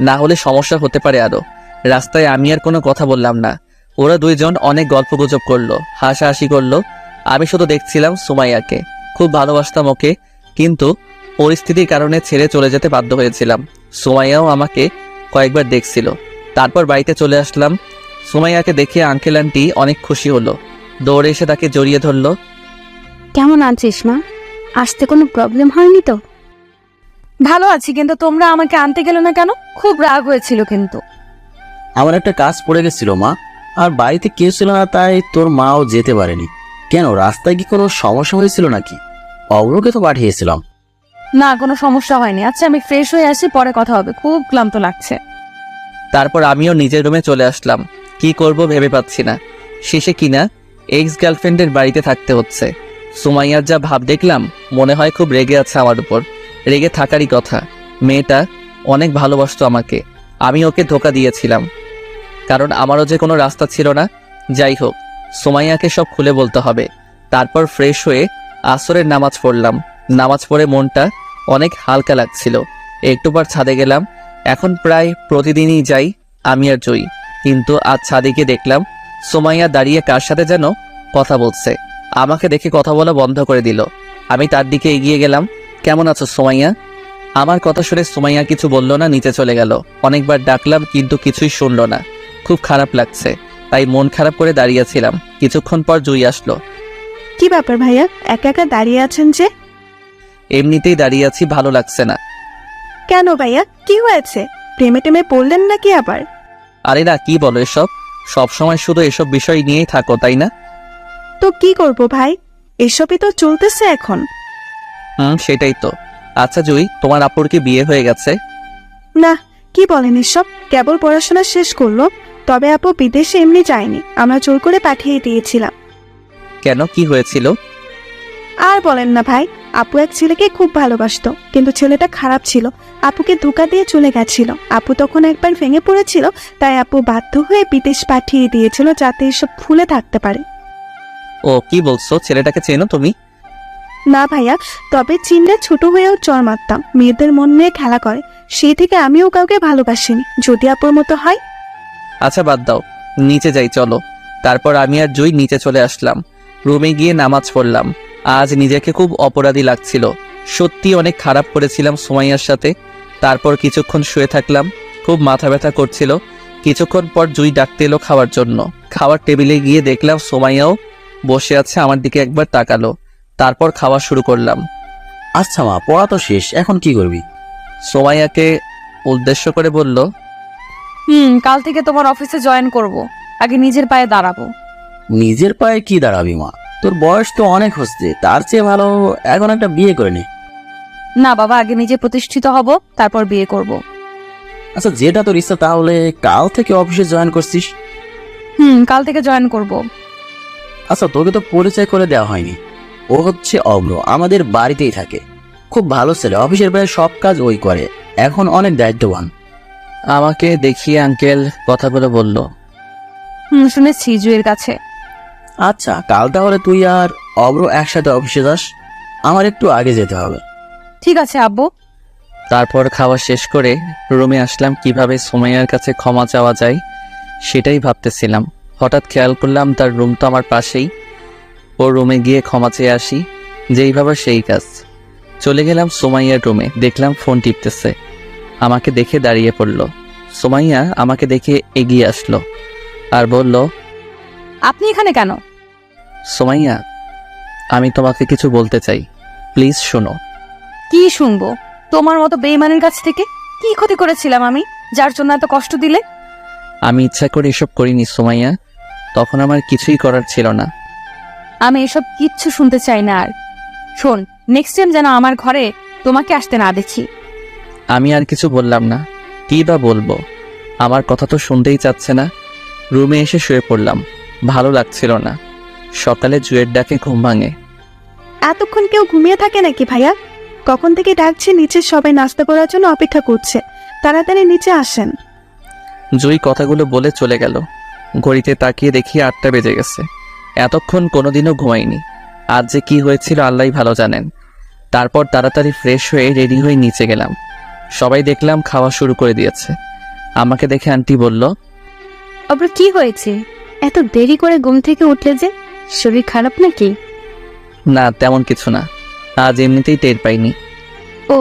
না হলে সমস্যা হতে পারে আরো। রাস্তায় আমি আর কোনো কথা বললাম না। ওরা 2 জন অনেক গল্পগুজব করলো, হাসাহাসি করলো। আমি শুধু দেখছিলাম সুমাইয়াকে। খুব ভালোবাসতাম ওকে, কিন্তু পরিস্থিতির কারণে ছেড়ে চলে যেতে বাধ্য হয়েছিলাম। সুমাইয়াও আমাকে কয়েকবার দেখছিল। তারপর বাড়িতে চলে আসলাম। সুমাইয়াকে দেখে আঙ্কেল আন্টি অনেক খুশি হলো, দৌড়ে এসে তাকে জড়িয়ে ধরলো। কেমন আছিস মা? আসতে কোনো প্রবলেম হয়নি তো? ভালো আছি, কিন্তু তোমরা আমাকে আনতে গেলে না কেন? খুব রাগ হয়েছিল কিন্তু। আমার একটা কাজ পড়ে গেছিল মা, আর বাড়িতে কেউ ছিল না, তাই তোর মাও যেতে পারেনি। কেন, রাস্তায় কি কোনো সমস্যা হয়েছিল নাকি? অগ্রকে তো পাঠিয়েছিলাম। না, কোনো সমস্যা হয়নি। আচ্ছা আমি ফ্রেশ হয়ে আসি, পরে কথা হবে, খুব ক্লান্ত লাগছে। তারপর আমিও নিজের রুমে চলে আসলাম। কি করব ভেবে পাচ্ছি না। শেষে কিনা এক্স গার্লফ্রেন্ডের বাড়িতে থাকতে হচ্ছে। সুমাইয়ার যা ভাব দেখলাম, মনে হয় খুব রেগে আছে আমার উপর। রেগে থাকারই কথা। মেয়েটা অনেক ভালোবাসতো আমাকে, আমি ওকে ধোকা দিয়েছিলাম, কারণ আমারও যে কোনো রাস্তা ছিল না। যাই হোক, সোমাইয়াকে সব খুলে বলতে হবে। তারপর ফ্রেশ হয়ে আসরের নামাজ পড়লাম। নামাজ পড়ে মনটা অনেক হালকা লাগছিল। একটু পর ছাদে গেলাম। এখন প্রায় প্রতিদিনই যাই আমি আর জয়ী, কিন্তু আজ ছাদে গিয়ে দেখলাম সোমাইয়া দাঁড়িয়ে কার সাথে যেন কথা বলছে। আমাকে দেখে কথা বলা বন্ধ করে দিল। আমি তার দিকে এগিয়ে গেলাম। কেমন আছো সোমাইয়া? আমার কথা শুনে সোমাইয়া কিছু বলল না, নিচে চলে গেল। অনেকবার ডাকলাম কিন্তু কিছুই শুনলো না। খুব খারাপ লাগছে, তাই মন খারাপ করে দাঁড়িয়েছিলাম। কিছুক্ষণ পর জুই আসলো। কি ব্যাপার ভাইয়া, একা একা দাঁড়িয়ে আছেন যে? এমনিতেই দাঁড়িয়ে আছি, ভালো লাগছে না। কেন ভাইয়া, কি হয়েছে? প্রেমে টেমে পড়লেন নাকি আবার? আরে না, কি বলো এসব? সব সময় শুধু এসব বিষয় নিয়েই থাকো, তাই না? তো কি করব ভাই, এসবই তো চলতেছে এখন। সেটাই তো। আচ্ছা জুই, তোমার আপুর কি বিয়ে হয়ে গেছে? না, কি বলেন এসব? কেবল পড়াশোনা শেষ করলো। তবে আপু বিদেশে এমনি যায়নি, আমরা জোর করে পাঠিয়ে দিয়েছিলাম। কেন, কি হয়েছিল? আর বলেন না ভাই, আপু এক ছেলেকে খুব ভালোবাসতো, কিন্তু ছেলেটা খারাপ ছিল। আপুকে ধোঁকা দিয়ে চলে গেছিল। আপু তখন একবার ভেঙে পড়েছিল, তাই আপু বাধ্য হয়ে বিদেশ পাঠিয়ে দিয়েছিল, যাতে এসব ভুলে থাকতে পারে। ও, কি বলছো? ছেলেটাকে চেনো তুমি? না ভাইয়া, তবে চিনলে ছোট হয়েও চর মারতাম। মেয়েদের মন নিয়ে খেলা করে, সেই থেকে আমিও কাউকে ভালোবাসিনি, যদি আপুর মতো হয়। আচ্ছা বাদ দাও, নিচে যাই চলো। তারপর আমি আর জুই নিচে চলে আসলাম। রুমে গিয়ে নামাজ পড়লাম। আজ নিজেকে খুব অপরাধী লাগছিল। সত্যি অনেক খারাপ করেছিলাম সুমাইয়ার সাথে। তারপর কিছুক্ষণ শুয়ে থাকলাম, খুব মাথা ব্যথা করছিল। কিছুক্ষণ পর জুই ডাকতে এলো খাওয়ার জন্য। খাওয়ার টেবিলে গিয়ে দেখলাম সুমাইয়াও বসে আছে, আমার দিকে একবার তাকালো। তারপর খাওয়া শুরু করলাম। আচ্ছা মা, পড়া তো শেষ, এখন কি করবি? সুমাইয়াকে উদ্দেশ্য করে বলল, কাল থেকে তোমার অফিসে জয়েন করব। আগে নিজের পায়ে দাঁড়াবো। নিজের পায়ে কি দাঁড়াবি মা? তোর বয়স তো অনেক হচ্ছে, তার চেয়ে ভালো এখন একটা বিয়ে করে নে। না বাবা, আগে নিজে প্রতিষ্ঠিত হব, তারপর বিয়ে করব। আচ্ছা, যেটা তোর ইচ্ছা, তাহলে কাল থেকে অফিসে জয়েন করছিস? কাল থেকে জয়েন করব। আচ্ছা, তোকে তো পরিচয় করে দেওয়া হয়নি। ও হচ্ছে অব্র, আমাদের বাড়িতেই থাকে। খুব ভালো ছেলে, অফিসের বাইরে সব কাজ ওই করে, এখন অনেক দায়িত্ববান। আমাকে দেখিয়ে আঙ্কেল কথাগুলো বলল। শুনেছি জুয়ের কাছে। আচ্ছা, কাল তাহলে তুই আর অব্র একসাথে অফিসে যাস, আমার একটু আগে যেতে হবে। ঠিক আছে আব্বু। তারপর খাওয়া শেষ করে রুমে আসলাম। কিভাবে সুমাইয়ার কাছে ক্ষমা চাওয়া যায় সেটাই ভাবতেছিলাম। হঠাৎ খেয়াল করলাম তার রুম তো আমার পাশেই। ওর রুমে গিয়ে ক্ষমা চেয়ে আসি, যেই ভাবা সেই কাজ। চলে গেলাম সুমাইয়ার রুমে, দেখলাম ফোন টিপতেছে। আমাকে দেখে দাঁড়িয়ে পড়ল। সুমাইয়া আমাকে দেখে এগিয়ে আসলো আর বলল, আপনি এখানে কেন? সুমাইয়া, আমি তোমাকে কিছু বলতে চাই, প্লিজ শোনো। কি শুনবো? তোমার মতো বেইমানের কাছ থেকে কি ক্ষতি করেছিলাম আমি, যার জন্য এত কষ্ট দিলে? আমি ইচ্ছা করে এসব করিনি সুমাইয়া, তখন আমার কিছুই করার ছিল না। আমি এসব কিচ্ছু শুনতে চাই না। আর শোন, নেক্সট টাইম যেন আমার ঘরে তোমাকে আসতে না দেখি। আমি আর কিছু বললাম না। কি বা বলবো, আমার কথা তো শুনতেই চাচ্ছে না। রুমে এসে শুয়ে পড়লাম, ভালো লাগছিল না। সকালে জুয়ের ডাকে ঘুম ভাঙে। এতক্ষণ কেউ ঘুমিয়ে থাকে নাকি ভাইয়া? কখন থেকে ডাকছে, নিচে সবাই নাস্তা করার জন্য অপেক্ষা করছে, তাড়াতাড়ি নিচে আসেন। জুই কথাগুলো বলে চলে গেল। ঘড়িতে তাকিয়ে দেখি 8টা বেজে গেছে। এতক্ষণ কোনোদিনও ঘুমাইনি। আজ যে কি হয়েছিল আল্লাহই ভালো জানেন। তারপর তাড়াতাড়ি ফ্রেশ হয়ে রেডি হয়ে নিচে গেলাম। সবাই দেখলাম খাওয়া শুরু করে দিয়েছে। আমাকে দেখে আন্টি বলল, আবার কি হয়েছে? এত দেরি করে ঘুম থেকে উঠলে যে, শরীর খারাপ নাকি? না তেমন কিছু না, আজ এমনিতেই টের পাইনি। ও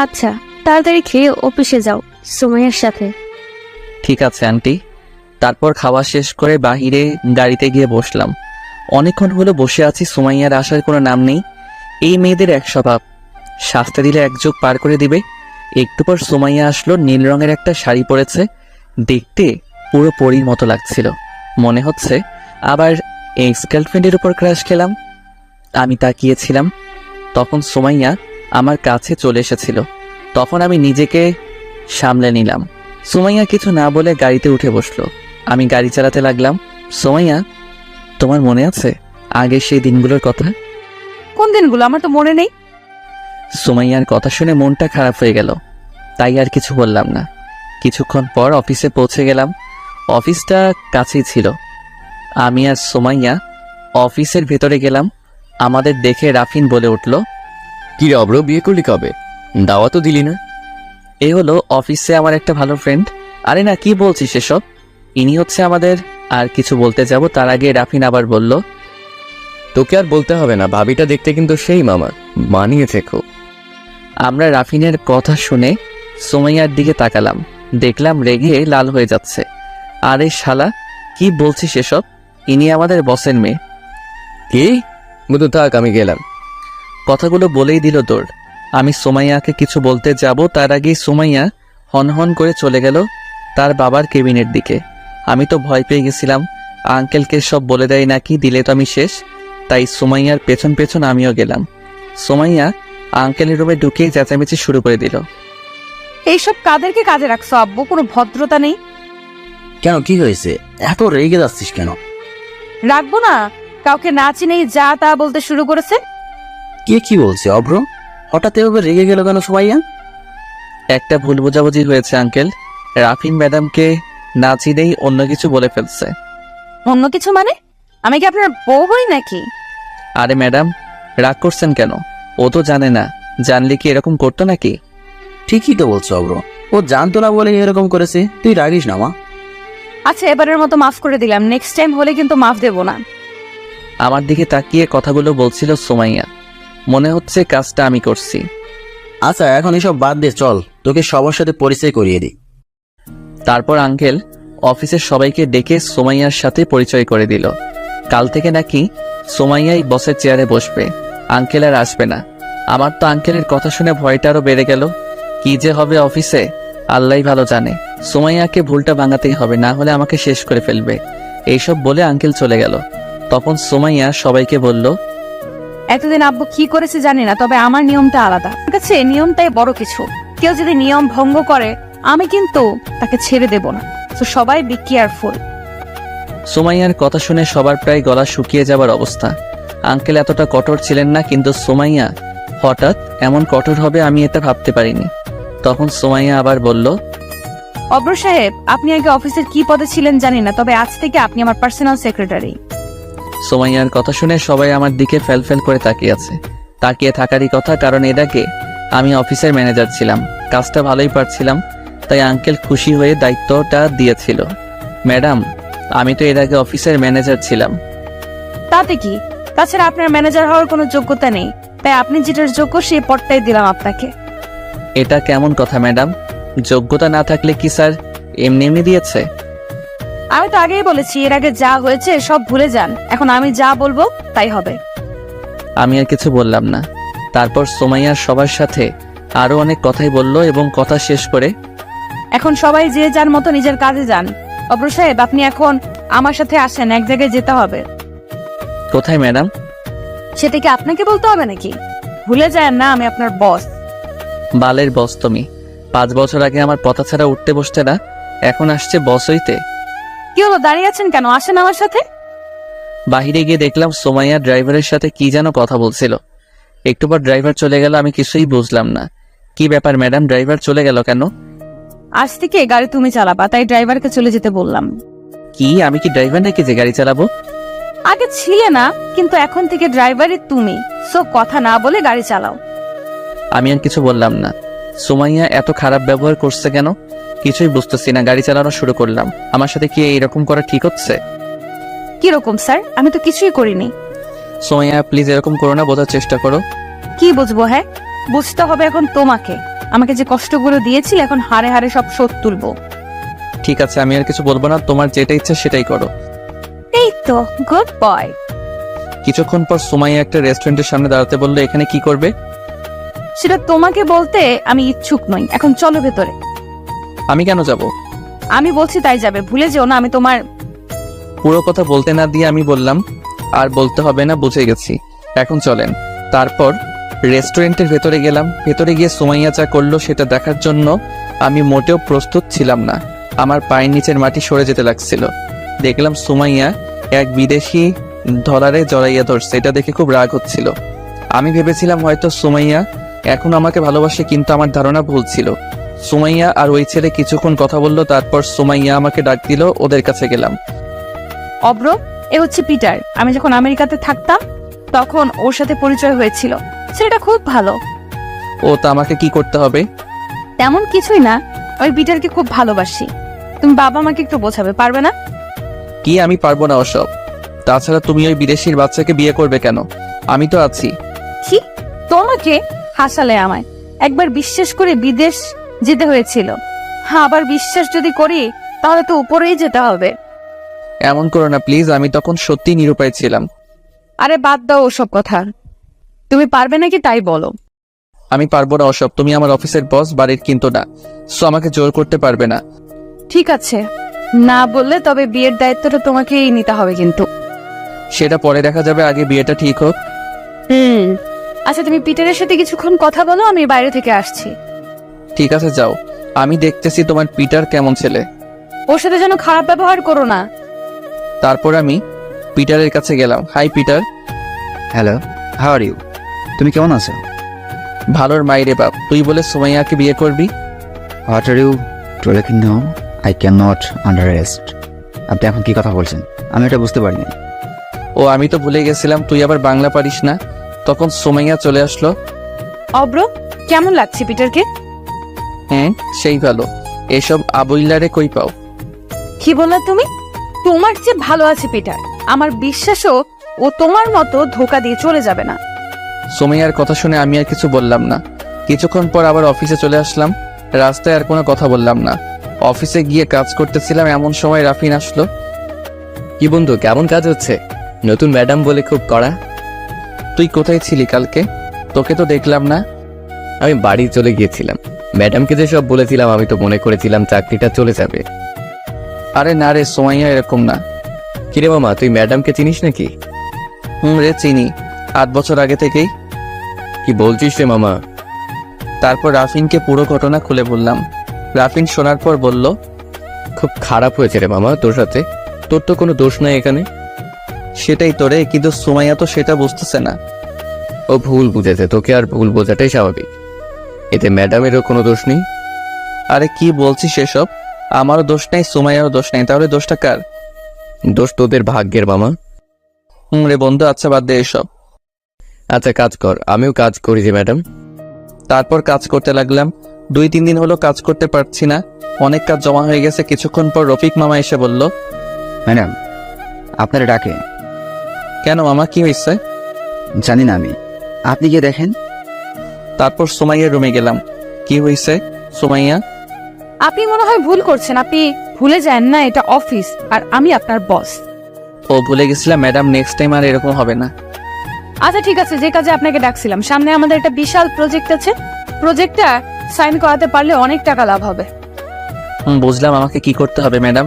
আচ্ছা, তাড়াতাড়ি খেয়ে অফিসে যাও সুমাইয়ার সাথে। ঠিক আছে আন্টি। তারপর খাওয়া শেষ করে বাহিরে গাড়িতে গিয়ে বসলাম। অনেকক্ষণ হলো বসে আছি, সুমাইয়ার আসার কোনো নাম নেই। এই মেয়েদের এক স্বভাব, শাস্তি দিলে এক যুগ পার করে দিবে। একটু পর সুমাইয়া আসলো, নীল রঙের একটা শাড়ি পরেছে। দেখতে পুরো পরীর মতো লাগছিল। মনে হচ্ছে আবার এক্স গার্লফ্রেন্ডের উপর ক্রাশ খেলাম। আমি তাকিয়েছিলাম, তখন সুমাইয়া আমার কাছে চলে এসেছিল। তখন আমি নিজেকে সামলে নিলাম। সুমাইয়া কিছু না বলে গাড়িতে উঠে বসলো। আমি গাড়ি চালাতে লাগলাম। সুমাইয়া, তোমার মনে আছে আগে সেই দিনগুলোর কথা? কোন দিনগুলো? আমার তো মনে নেই। সুমাইয়ার কথা শুনে মনটা খারাপ হয়ে গেল, তাই আর কিছু বললাম না। কিছুক্ষণ পর অফিসে পৌঁছে গেলাম। অফিসটা কাছেই ছিল। আমি আর সুমাইয়া অফিসের ভেতরে গেলাম। আমাদের দেখে রাফিন বলে উঠল, কি রে অব্র, বিয়ে করলি কবে? দাওয়াতও দিলি না। এ হলো অফিসে আমার একটা ভালো ফ্রেন্ড। আরে না, কি বলছিস এসব? ইনি হচ্ছে আমাদের। আর কিছু বলতে যাব তার আগে রাফিন আবার বলল, তোকে আর বলতে হবে না, ভাবিটা দেখতে কিন্তু সেই মামা, মানিয়ে থেকো। আমরা রাফিনের কথা শুনে সুমাইয়ার দিকে তাকালাম, দেখলাম রেগে লাল হয়ে যাচ্ছে। আরে শালা, কি বলছিস এসব? ইনি আমাদের বসের মেয়ে। কি? বুধু থাক, আমি গেলাম। কথাগুলো বলেই দিল দৌড়। আমি সুমাইয়াকে কিছু বলতে যাব তার আগেই সুমাইয়া হনহন করে চলে গেল তার বাবার কেবিনের দিকে। আমি তো ভয় পেয়ে গেছিলাম, আঙ্কেলকে সব বলে দেয় নাকি, দিলে তো আমি শেষ। তাই সুমাইয়ার পেছন পেছন আমিও গেলাম। সুমাইয়া আঙ্কেলের রুমে ঢুকেই চেঁচামেচি শুরু করে দিল। এইসব কাদেরকে কাজে রাখছো আব্বু? কোনো ভদ্রতা নেই। কেন, কি হয়েছে? এত রেগে যাচ্ছিস কেন? রাখবো না? কাউকে না চিনেই যা তা বলতে শুরু করেছে। কে কি বলছে অব্র? হঠাৎ এভাবে রেগে গেল কেন সুমাইয়া? একটা ভুল বোঝাবুঝি হয়েছে আঙ্কেল। রাফিন ম্যাডামকে না চিনেই অন্য কিছু বলে ফেলছে। অন্য কিছু মানে? আমি কি আপনার বউ হই নাকি? আরে ম্যাডাম, রাগ করছেন কেন? ও তো জানে না, জানলে কি এরকম করতো নাকি? ঠিকই তো বলছো অব্র, ও জানতো না বলে এরকম করেছে। তুই রাগিস না মা। আচ্ছা, এবারের মতো মাফ করে দিলাম, নেক্সট টাইম হলে কিন্তু মাফ দেব না। আমার দিকে তাকিয়ে কথাগুলো বলছিল সুমাইয়া। মনে হচ্ছে কাজটা আমি করছি। আচ্ছা, এখন এসব বাদ দে, চল তোকে সবার সাথে পরিচয় করিয়ে দিই। তারপর আঙ্কেল অফিসের সবাইকে ডেকে সুমাইয়ার সাথে পরিচয় করে দিল। কাল থেকে নাকি সুমাইয়াই বসের চেয়ারে বসবে, আঙ্কেল আর আসবে না। আমার তো আঙ্কেলের কথা শুনে ভয়টা আরো বেড়ে গেল। কি যে হবে অফিসে আল্লাহই ভালো জানে। সুমাইয়াকে ভুলটা ভাঙাতেই হবে, না হলে আমাকে শেষ করে ফেলবে। এইসব বলে আঙ্কেল চলে গেল। তখন সুমাইয়া সবাইকে বলল, এতদিন আব্বু কি করেছে জানি না, তবে আমার নিয়মটা আলাদা। আমার কাছে নিয়মটাই বড় কিছু। কেউ যদি নিয়ম ভঙ্গ করে আমি কিন্তু তাকে ছেড়ে দেব না। তো সবাই বি কেয়ারফুল। সুমাইয়ার কথা শুনে সবার প্রায় গলা শুকিয়ে যাবার অবস্থা। আঙ্কেল এতটা কঠোর ছিলেন না, কিন্তু সুমাইয়া হঠাৎ এমন কঠোর হবে আমি এটা ভাবতে পারিনি। তখন সুমাইয়া আবার বলল, অব্র সাহেব, আপনি আগে অফিসের কি পদে ছিলেন জানি না, তবে আজ থেকে আপনি আমার পার্সোনাল সেক্রেটারি। সুমাইয়ার কথা শুনে সবাই আমার দিকে ফেল করে তাকিয়ে আছে। তাকিয়ে থাকারই কথা, কারণ এর আগে আমি অফিসের ম্যানেজার ছিলাম, কাজটা ভালোই পারছিলাম। তাই আঙ্কেল খুশি হয়ে দায়িত্বটা দিয়েছিল। ম্যাডাম, আমি তো এর আগে অফিসের ম্যানেজার ছিলাম। তাতে কি? তাছাড়া আপনার ম্যানেজার হওয়ার কোনো যোগ্যতা নেই, তাই আপনি যেটার যোগ্য সেই পদটাই দিলাম আপনাকে। এটা কেমন কথা ম্যাডাম? যোগ্যতা না থাকলে কি স্যার এমনি এমনি দিয়েছে? আমি তো আগেই বলেছি, এর আগে যা হয়েছে সব ভুলে যান। এখন আমি যা বলবো তাই হবে। আমি আর কিছু বললাম না। তারপর সুমাইয়া সবার সাথে আরো অনেক কথাই বলল এবং কথা শেষ করে, এখন সবাই যে যার মতো নিজের কাজে যান। অব্র সাহেব, আপনি এখন আমার সাথে আসেন, এক জায়গায় যেতে হবে। কোথায় ম্যাডাম? সেটা কি আপনাকে বলতে হবে নাকি? ভুলে যায় না আমি আপনার বস। বালের বস তুমি। 5 বছর আগে আমার পথা ছাড়া উঠতে বসতে না, এখন আসছে বস হইতে। কি হলো, দাঁড়িয়ে আছেন কেন? আসেন আমার সাথে। বাহিরে গিয়ে দেখলাম সুমাইয়া ড্রাইভারের সাথে কি যেন কথা বলছিল। একটু পর ড্রাইভার চলে গেল, আমি কিছুই বুঝলাম না। কি ব্যাপার ম্যাডাম, ড্রাইভার চলে গেল কেন? আজ থেকে গাড়ি তুমি চালাবা, তাই ড্রাইভারকে চলে যেতে বললাম। কি, আমি কি ড্রাইভার নাকি যে গাড়ি চালাবো? আগে ছিলে না, কিন্তু এখন থেকে ড্রাইভারই তুমি। সো কথা না বলে গাড়ি চালাও। আমি আর কিছু বললাম না। সুমাইয়া এত খারাপ ব্যবহার করছে কেন কিছুই বুঝতেছি না। গাড়ি চালানো শুরু করলাম। আমার সাথে কি এরকম করা ঠিক হচ্ছে? কিরকম স্যার? আমি তো কিছুই করিনি। সুমাইয়া প্লিজ এরকম করো না, বোঝার চেষ্টা করো। কি বুঝবো? হ্যাঁ, বুঝতে হবে এখন তোমাকে। আমাকে যে কষ্টগুলো দিয়েছিল, এখন হারে হারে সব শোধ তুলবো। ঠিক আছে, আমি আর কিছু বলবো না, তোমার যেটা ইচ্ছা সেটাই করো। এই তো গুড বয়। কিছুক্ষণ পর সুমাইয়া একটা রেস্টুরেন্টের সামনে দাঁড়াতে বললো, এখানে কি করবে? সেটা তোমাকে বলতে আমি ইচ্ছুক নই। এখন চলো ভেতরে। আমি কেন যাব? আমি বলছি তাই যাবে, ভুলে যেও না আমি তোমার। পুরো কথা বলতে না দিয়ে আমি বললাম, আর বলতে হবে না, বুঝে গেছি, এখন চলেন। তারপর রেস্টুরেন্টের ভেতরে গেলাম। ভেতরে গিয়ে সুমাইয়া যা করলো সেটা দেখার জন্য আমি মোটেও প্রস্তুত ছিলাম না। আমার পায়ের নিচের মাটি সরে যেতে লাগছিল। দেখলাম সুমাইয়া এক বিদেশি ডলারে জড়াইয়া ধরছে। এটা দেখে খুব রাগ হচ্ছিল। আমি ভেবেছিলাম হয়তো সুমাইয়া এখন আমাকে ভালোবাসে, কিন্তু আমার ধারণা ভুল ছিল। সুমাইয়া আর ওই ছেলে কিছুক্ষণ কথা বললো, তারপর সুমাইয়া আমাকে ডাক দিল, ওদের কাছে গেলাম। অব্র, এ হচ্ছে পিটার। আমি যখন আমেরিকাতে থাকতাম তখন ওর সাথে পরিচয় হয়েছিল। ছেলেটা খুব ভালো। ও তা আমাকে কি করতে হবে? তেমন কিছুই না, ওই পিটারকে খুব ভালোবাসি। তুমি বাবা মাকে একটু বোঝাবে, পারবে না? কি আমি পারবো না ওসব। তাছাড়া তুমি ওই বিদেশির বাচ্চাকে বিয়ে করবে কেন? আমি তো আছি। কি তোমাকে হাসালে আমায়? একবার বিশ্বাস করে বিদেশ যেতে হয়েছিল, হ্যাঁ আবার বিশ্বাস যদি করি তাহলে তো উপরেই যেতে হবে। এমন করো না প্লিজ, আমি তখন সত্যি নিরুপায় ছিলাম। আরে বাদ দাও ওসব কথা, তুমি পারবে নাকি তাই বলো। আমি পারবো না ওসব। তুমি আমার অফিসের বস, বাড়ির কিন্তু না, সো আমাকে জোর করতে পারবে না। ঠিক আছে, না বললে তবে বিয়ের দায়িত্বটা তোমাকেই নিতে হবে কিন্তু। সেটা পরে দেখা যাবে, আগে বিয়েটা ঠিক হোক। আচ্ছা তুমি পিটারের সাথে কিছুক্ষণ কথা বলো, আমি বাইরে থেকে আসছি। ঠিক আছে যাও, আমি দেখতেছি তোমার পিটার কেমন ছেলে। ওর সাথে যেন খারাপ ব্যবহার করো না। তারপর আমি পিটারের কাছে গেলাম। Hi Peter. Hello, how are you? তুমি কেমন আছো? ভালোর মাইরে বাপ, তুই বলে সুমাইয়াকে বিয়ে করবি? What are you talking now? I can not understand. আপনি এখন কি কথা বলছেন? আমি এটা বুঝতে পারিনি। ও আমি তো ভুলে গেছিলাম তুই আবার বাংলা পারিস না। তখন সুমাইয়া চলে আসলো। অব্র, কেমন লাগছে পিটারকে? হ্যাঁ সেই ভালো। এসব আবইলারে কই পাও? কি বললা তুমি? তোমার যে ভালো আছে পিটার, আমার বিশ্বাসও ও তোমার মতো ধোকা দিয়ে চলে যাবে না। সুমাইয়ার কথা শুনে আমি আর কিছু বললাম না। কিছুক্ষণ পর আবার অফিসে চলে আসলাম। রাস্তায় আর কোনো কথা বললাম না। অফিসে গিয়ে কাজ করতেছিলাম, এমন সময় রাফিন আসলো। কি বন্ধু, কেমন কাজ হচ্ছে? নতুন ম্যাডাম বলে খুব কড়া। তুই কোথায় ছিলি কালকে? তোকে তো দেখলাম না। আমি বাড়ি চলে গিয়েছিলাম। ম্যাডামকে যে সব বলেছিলাম, আমি তো মনে করেছিলাম চাকরিটা চলে যাবে। আরে না রে, সুমাইয়া এরকম না। কিরে মামা, তুই ম্যাডামকে চিনিস নাকি? রে চিনি, 8 বছর আগে থেকেই। কি বলছিস রে মামা? তারপর রাফিনকে পুরো ঘটনা খুলে বললাম। রাফিন শোনার পর বলল, খুব খারাপ হয়েছে রে মামা তোর সাথে। তোর তো কোনো দোষ নাই এখানে। সেটাই তো রে, কিন্তু সুমাইয়া তো সেটা বুঝতেছে না। ও ভুল বুঝেছে, তোকে আর ভুল বোঝাটাই স্বাভাবিক। এতে ম্যাডামেরও কোনো দোষ নেই। আরে কি বলছিস সেসব? আমারও দোষ নেই, সুমাইয়ারও দোষ নেই, তাহলে দোষটা কার? দোষ তোদের ভাগ্যের মামা। রে বন্ধু, আচ্ছা বাদ দে এসব। আচ্ছা কাজ কর, আমিও কাজ করি যে ম্যাডাম। তারপর কাজ করতে লাগলাম। 2-3 দিন হলো কাজ করতে পারছি না, অনেক কাজ জমা হয়ে গেছে। কিছুক্ষণ পর রফিক মামা এসে বলল, ম্যাডাম, আপনারা ডাকে। কেন মামা, কি হয়েছে? জানি না আমি, আপনি গিয়ে দেখেন। তারপর সুমাইয়ার রুমে গেলাম। কি হয়েছে সুমাইয়া? আপনি মনে হয় ভুল করছেন। আপনি ভুলে যান না এটা অফিস আর আমি আপনার বস। ও ভুলে গেছিলাম ম্যাডাম, নেক্সট টাইম আর এরকম হবে না। আচ্ছা ঠিক আছে, যে কাজে আপনাকে ডাকছিলাম, সামনে আমাদের একটা বিশাল প্রজেক্ট আছে। প্রজেক্টটা সাইন করাতে পারলে অনেক টাকা লাভ হবে। বুঝলাম, আমাকে কি করতে হবে ম্যাডাম?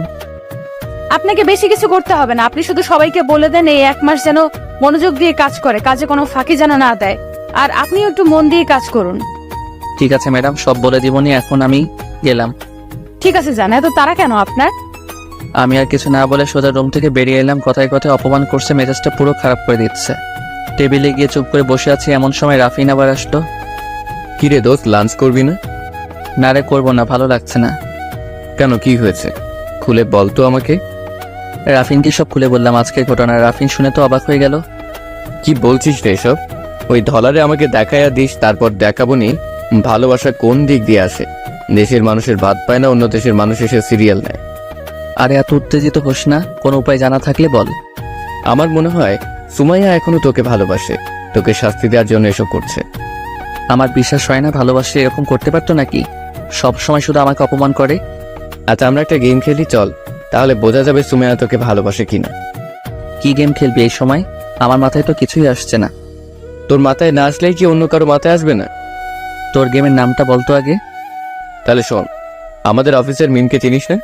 আপনাকে বেশি কিছু করতে হবে না, আপনি শুধু সবাইকে বলে দেন এই 1 মাস যেন মনোযোগ দিয়ে কাজ করে, কাজে কোনো ফাঁকি যেন না দেয়। আর আপনিও একটু মন দিয়ে কাজ করুন। ঠিক আছে ম্যাডাম, সব বলে দিবনি। এখন আমি গেলাম। ঠিক আছে জান, এত তারা কেন আপনার? আমি আর কিছু না বলে সোজা রুম থেকে বেরিয়ে এলাম। কথায় কথায় অপমান করছে, মেজাজটা পুরো খারাপ করে দিচ্ছে। টেবিলে গিয়ে চুপ করে বসে আছি, এমন সময় রাফিন আবার আসলো। কিরে দোস্ত, লাঞ্চ করবি না? না রে, করবো না, ভালো লাগছে না। কেন, কি হয়েছে? খুলে বল তো আমাকে। রাফিনকে সব খুলে বললাম আজকের ঘটনা। রাফিন শুনে তো অবাক হয়ে গেল। কি বলছিস রে এসব? ওই ধলারে আমাকে দেখাইয়া দিস, তারপর দেখাবো নি ভালোবাসা কোন দিক দিয়ে আসে। দেশের মানুষের ভাত পায় না, অন্য দেশের মানুষ এসে সিরিয়াল নেয়। আরে এত উত্তেজিত হোস না, কোনো উপায় জানা থাকলে বল। আমার মনে হয় সুমাইয়া এখনো তোকে ভালোবাসে, তোকে শাস্তি দেওয়ার জন্য এসব করছে। আমার বিশ্বাস হয় না ভালোবাসে এরকম করতে পারতো নাকি? সব সময় শুধু আমাকে অপমান করে। আচ্ছা আমরা একটা গেম খেলি চল, তাহলে বোঝা যাবে সুমাইয়া তোকে ভালোবাসে কিনা। কি গেম খেলবি এই সময়? আমার মাথায় তো কিছুই আসছে না। তোর মাথায় না আসলেই কি অন্য কারো মাথায় আসবে না? তোর গেমের নামটা বলতো আগে। তাহলে শোন, আমাদের অফিসের মিমকে চিনিস না?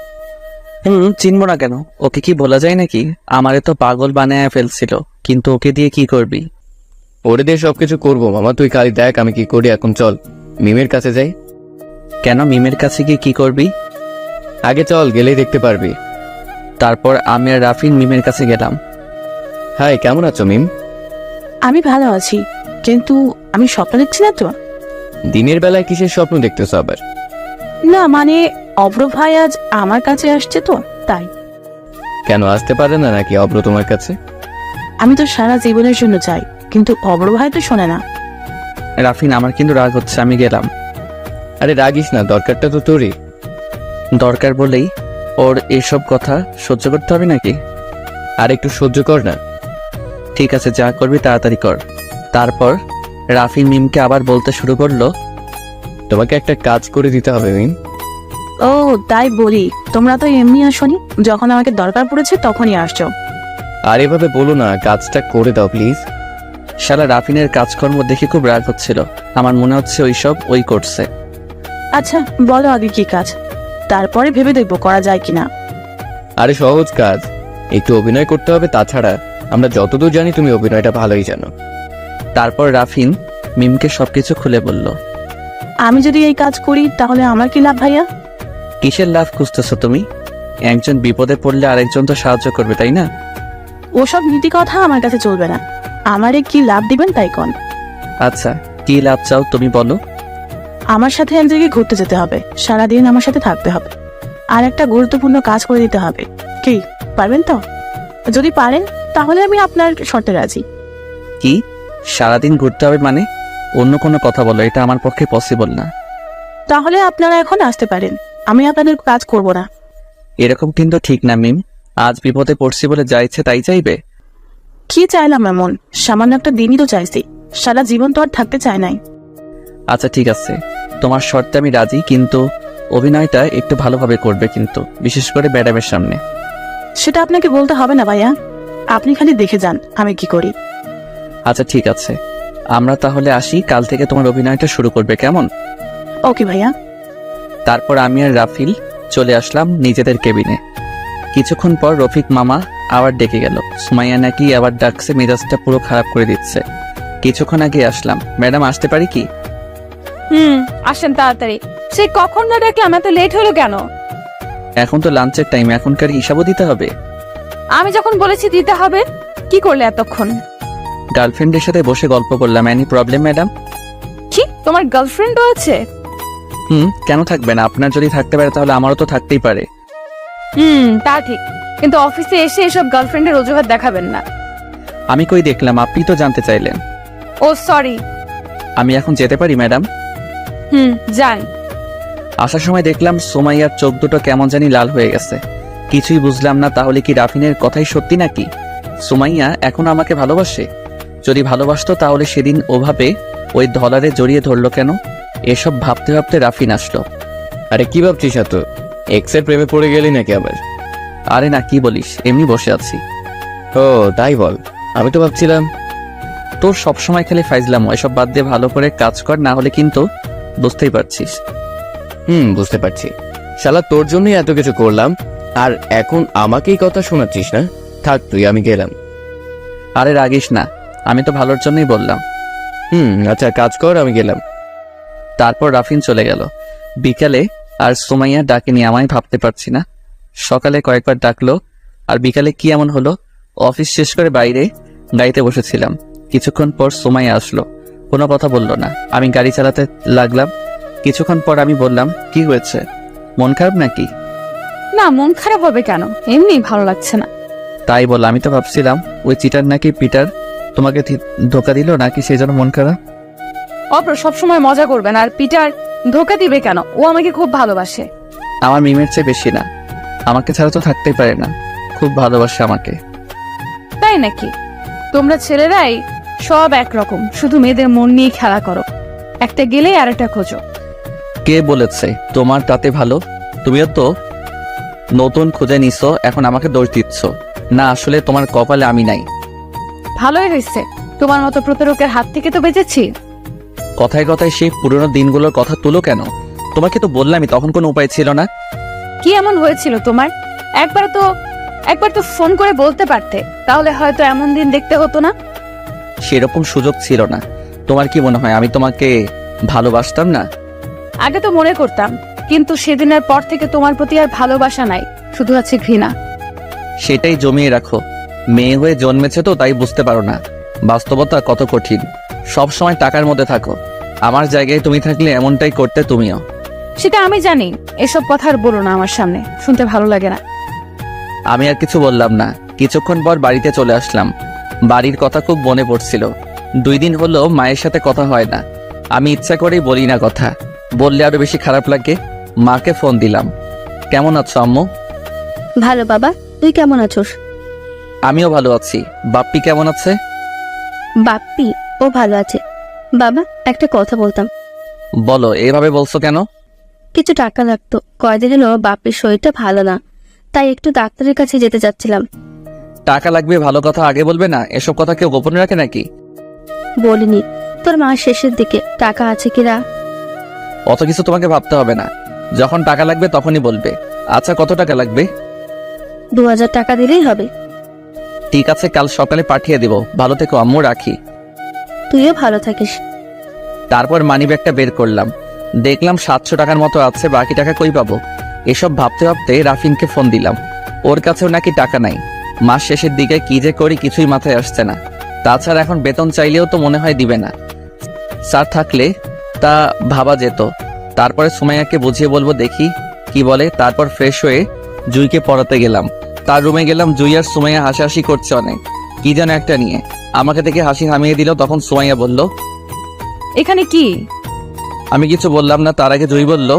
চিনবো না কেন? ওকে কি বলা যায় নাকি? আমারে তো পাগল বানায় ফেলছিল, কিন্তু ওকে দিয়ে কি করবি? ওরে দিয়ে সবকিছু করবো মামা, তুই খালি দেখ আমি কি করি। এখন চল মিমের কাছে যাই। কেন, মিমের কাছে গিয়ে কি করবি? আগে চল, গেলেই দেখতে পারবি। তারপর আমি আর রাফিন মিমের কাছে গেলাম। হাই, কেমন আছো মিম? আমি ভালো আছি, কিন্তু আমি স্বপ্ন দেখছি না তো? দিনের বেলায় কিসের স্বপ্ন দেখতেছো আবার? না মানে অব্র ভাই আজ আমার কাছে আসছে তো তাই। কেন আসতে পারে না নাকি অব্র তোমার কাছে? আমি তো সারা জীবনের জন্য চাই, কিন্তু অবর ভাই তো শোনে না। রাফিন, আমার কিন্তু রাগ হচ্ছে, আমি গেলাম। আরে রাগিস না, দরকারটা তো তোরই। দরকার বলেই ওর এসব কথা সহ্য করতে হবে নাকি? আর একটু সহ্য কর না। ঠিক আছে, যা করবি তাড়াতাড়ি কর। তারপর রাফিন মিমকে আবার বলতে শুরু করলো, তোমাকে একটা কাজ করে দিতে হবে মিম। ও তাই বলি, তোমরা তো এমনি আসনি, যখন আমাকে দরকার পড়েছে তখনই আসছো। আর এভাবে বলো না, কাজটা করে দাও প্লিজ। শালা রাফিনের কাজকর্ম দেখে খুব রাগ হচ্ছিল। আমার মনে হচ্ছে ওই করছে। আচ্ছা বলো আগে কি কাজ, তারপরে ভেবে দেখবো করা যায় কিনা। আরে সহজ কাজ, একটু অভিনয় করতে হবে। তাছাড়া আমরা যতদূর জানি তুমি অভিনয়টা ভালোই জানো। তারপর রাফিন মিমকে সবকিছু খুলে বলল। আমি যদি এই কাজ করি তাহলে আমার কি লাভ ভাইয়া? কিসের লাভ খুঁজতেছো তুমি? একজন বিপদে পড়লে আরেকজন তো সাহায্য করবে, তাই না? ওসব নীতি কথা আমার কাছে চলবে না। আমারে কি লাভ দিবেন তাই কন। আচ্ছা, কি লাভ চাও তুমি বলো। আমার সাথে এক জায়গায় ঘুরতে যেতে হবে, সারাদিন আমার সাথে থাকতে হবে, আর একটা গুরুত্বপূর্ণ কাজ করে দিতে হবে। কি পারবেন তো? যদি পারেন তাহলে আমি আপনার শর্তে রাজি। কি সারাদিন ঘুরতে হবে মানে? অন্য কোনো কথা বলো, এটা আমার পক্ষে পসিবল না। তাহলে আপনারা এখন আসতে পারেন, আমি আপনাদের কাজ করব না। এরকম কিন্তু ঠিক না মিম। আজ বিপদে পড়ছি বলে যা ইচ্ছে তাই চাইবে? কি চাইলাম এমন? সামান্য একটা দিনই তো চাইছি, সারা জীবন তো আর থাকতে চাই নাই। আচ্ছা ঠিক আছে, তোমার শর্তে আমি রাজি, কিন্তু অভিনয়টা একটু ভালোভাবে করবে, কিন্তু বিশেষ করে ম্যাডামের সামনে। সেটা আপনাকে বলতে হবে না ভাইয়া, আপনি খালি দেখে যান আমি কি করি। আচ্ছা ঠিক আছে, আমরা তাহলে আসি। কাল থেকে তোমার অভিনয়টা শুরু করবে, কেমন? ওকে ভাইয়া। তারপর আমি আর রাফিল চলে আসলাম নিজেদের কেবিনে। কিছুক্ষণ পর রফিক মামা আবার ডেকে গেল। সুমাইয়া নাকি আবার ডাকছে, মেজাজটা পুরো খারাপ করে দিচ্ছে। কিছুক্ষণ আগে আসলাম। ম্যাডাম আসতে পারি কি? আসেন তাড়াতাড়ি। সে কখন না ডাকলাম, এত লেট হলো কেন? এখন তো লাঞ্চের টাইম, এখনকার হিসাবও দিতে হবে। আমি যখন বলেছি দিতে হবে, কি করলে এতক্ষণ? গার্লফ্রেন্ডের সাথে বসে গল্প করলাম। Any problem madam? কি তোমার গার্লফ্রেন্ডও আছে? কেন থাকবে না? আপনার যদি থাকতে পারে তাহলে আমারও তো থাকতেই পারে। তা ঠিক, কিন্তু অফিসে এসে এসব গার্লফ্রেন্ডের অজুহাত দেখাবেন না। আমি কই দেখলাম, আপনি তো জানতে চাইলেন। ও সরি। আমি এখন যেতে পারি ম্যাডাম? যান। আসার সময় দেখলাম সুমাইয়ার চোখ দুটো কেমন জানি লাল হয়ে গেছে। কিছুই বুঝলাম না, তাহলে কি রাফিনের কথাই সত্যি নাকি? সুমাইয়া এখন আমাকে ভালোবাসে? যদি ভালোবাসতো তাহলে সেদিন ওভাবে ওই ধলারে জড়িয়ে ধরলো কেন? এসব ভাবতে ভাবতে রাফিন আসলো। আরে কি ভাবছিস এত? এক্সের প্রেমে পড়ে গেলি নাকি আবার? আরে না, কি বলিস, এমনি বসে আছি। ও তাই বল, আমি তো ভাবছিলাম। তোর সবসময় খালি ফাইজলাম, এসব বাদ দিয়ে ভালো করে কাজ কর, না হলে কিন্তু বুঝতেই পারছিস। বুঝতে পারছি। শালা তোর জন্যই এত কিছু করলাম, আর এখন আমাকেই কথা শোনাচ্ছিস না? থাক তুই, আমি গেলাম। আরে রাগিস না, আমি তো ভালোর জন্যই বললাম। আচ্ছা কাজ কর, আমি গেলাম। তারপর রাফিন চলে গেল। বিকালে আর সুমাইয়া ডাকেনি, আমায় ভাবতে পারছি না। সকালে কয়েকবার ডাকলো, আর বিকালে কি এমন হলো? অফিস শেষ করে বাইরে গাড়িতে বসেছিলাম। কিছুক্ষণ পর সুমাইয়া আসলো, কোনো কথা বললো না। আমি গাড়ি চালাতে লাগলাম। কিছুক্ষণ পর আমি বললাম, কি হয়েছে, মন খারাপ নাকি? না, মন খারাপ হবে কেন, এমনি ভালো লাগছে না। তাই বল, আমি তো ভাবছিলাম ওই চিটার নাকি পিটার তোমাকে ধোকা দিল নাকি, সেই জন্য মন খারাপ। অপ্র সবসময় মজা করবেন, আর পিটার ধোকা দিবে কেন? ও আমাকে খুব ভালোবাসে। আমার মিমের চেয়ে বেশি না, আমাকে ছাড়া তো থাকতেই পারে না, খুব ভালোবাসে আমাকে। তাই নাকি? তোমরা ছেলেরাই সব একরকম, শুধু মেয়েদের মন নিয়ে খেলা করো, একটা গেলেই আর একটা খোঁজো। কে বলেছে তোমার তাতে ভালো? তুমিও তো নতুন খুঁজে নিছো, এখন আমাকে দোষ দিচ্ছ। না, আসলে তোমার কপালে আমি নাই। ভালোই হয়েছে, তোমার মতো প্রতারকের হাত থেকে তো বেঁচেছি। কথায় কথায় সেই পুরনো দিনগুলোর কথা তুলো কেন? তোমাকে তো বললামই, তখন কোনো উপায় ছিল না। কি এমন হয়েছিল তোমার? একবার তো ফোন করে বলতে পারতে, তাহলে হয়তো এমন দিন দেখতে হতো না। সেরকম সুযোগ ছিল না। তোমার কি মনে হয় আমি তোমাকে ভালোবাসতাম না? আগে তো মনে করতাম, কিন্তু সেদিনের পর থেকে তোমার প্রতি আর ভালোবাসা নাই, শুধু আছে ঘৃণা। সেটাই জমিয়ে রাখো। মেয়ে হয়ে জন্মেছে তো তাই বুঝতে পারো না বাস্তবতা কত কঠিন। সব সময় টাকার মধ্যে থাকো। আমার জায়গায় তুমি থাকলে এমনটাই করতে তুমিও। সেটা আমি জানি, এসব কথা আর বলো না আমার সামনে, শুনতে ভালো লাগে না। আমি আর কিছু বললাম না। কিছুক্ষণ পর বাড়িতে চলে আসলাম। বাড়ির কথা খুব মনে পড়ছিল। 2 দিন হলো মায়ের সাথে কথা হয় না। আমি ইচ্ছা করেই বলি না কথা, বললে আরো বেশি খারাপ লাগে। মাকে ফোন দিলাম। কেমন আছো আম্মু? ভালো বাবা, তুই কেমন আছোস? আমিও ভালো আছি। বাপ্পি কেমন আছে? বাপ্পি, ও ভালো আছে। বাবা, একটা কথা বলতাম। বলো, এভাবে বলছো কেন? কিছু টাকা লাগতো। কয়দিন হলো বাপ্পির শরীরটা ভালো না, তাই একটু ডাক্তারের কাছে যেতে চাচ্ছিলাম। টাকা লাগবে, ভালো কথা আগে বলবে না? এসব কথা কেউ গোপনে রাখে নাকি? বলিনি। তোর মা শেষের দিকে টাকা আছে কিনা? অত কিছু তোমাকে ভাবতে হবে না। যখন টাকা লাগবে তখনই বলবে। আচ্ছা, কত টাকা লাগবে? 2000 টাকা দিলেই হবে। ঠিক আছে, কাল সকালে পাঠিয়ে দিব। ভালো থেকো আম্মু, রাখি। তুইও ভালো থাকিস। তারপর মানিব্যাগটা বের করলাম। দেখলাম 700 টাকার মতো আছে। বাকি টাকা কই পাবো? এসব ভাবতে ভাবতে রাফিনকে ফোন দিলাম। ওর কাছেও নাকি টাকা নাই। মাস শেষের দিকে কি যে করি কিছুই মাথায় আসছে না। তাছাড়া এখন বেতন চাইলেও তো মনে হয় দিবে না। স্যার থাকলে তা ভাবা যেত। তারপরে সুমাইয়াকে বুঝিয়ে বলবো, দেখি কি বলে। তারপর ফ্রেশ হয়ে জুইকে পড়াতে গেলাম। তার রুমে গেলাম। জুই আর সুমাইয়া হাসাহাসি করছে অনেক, কি যেন একটা নিয়ে। আমাকে দেখে হাসি থামিয়ে দিল। তখন সুমাইয়া বলল, এখানে কি? আমি কিছু বললাম না। তার আগে জুই বলল,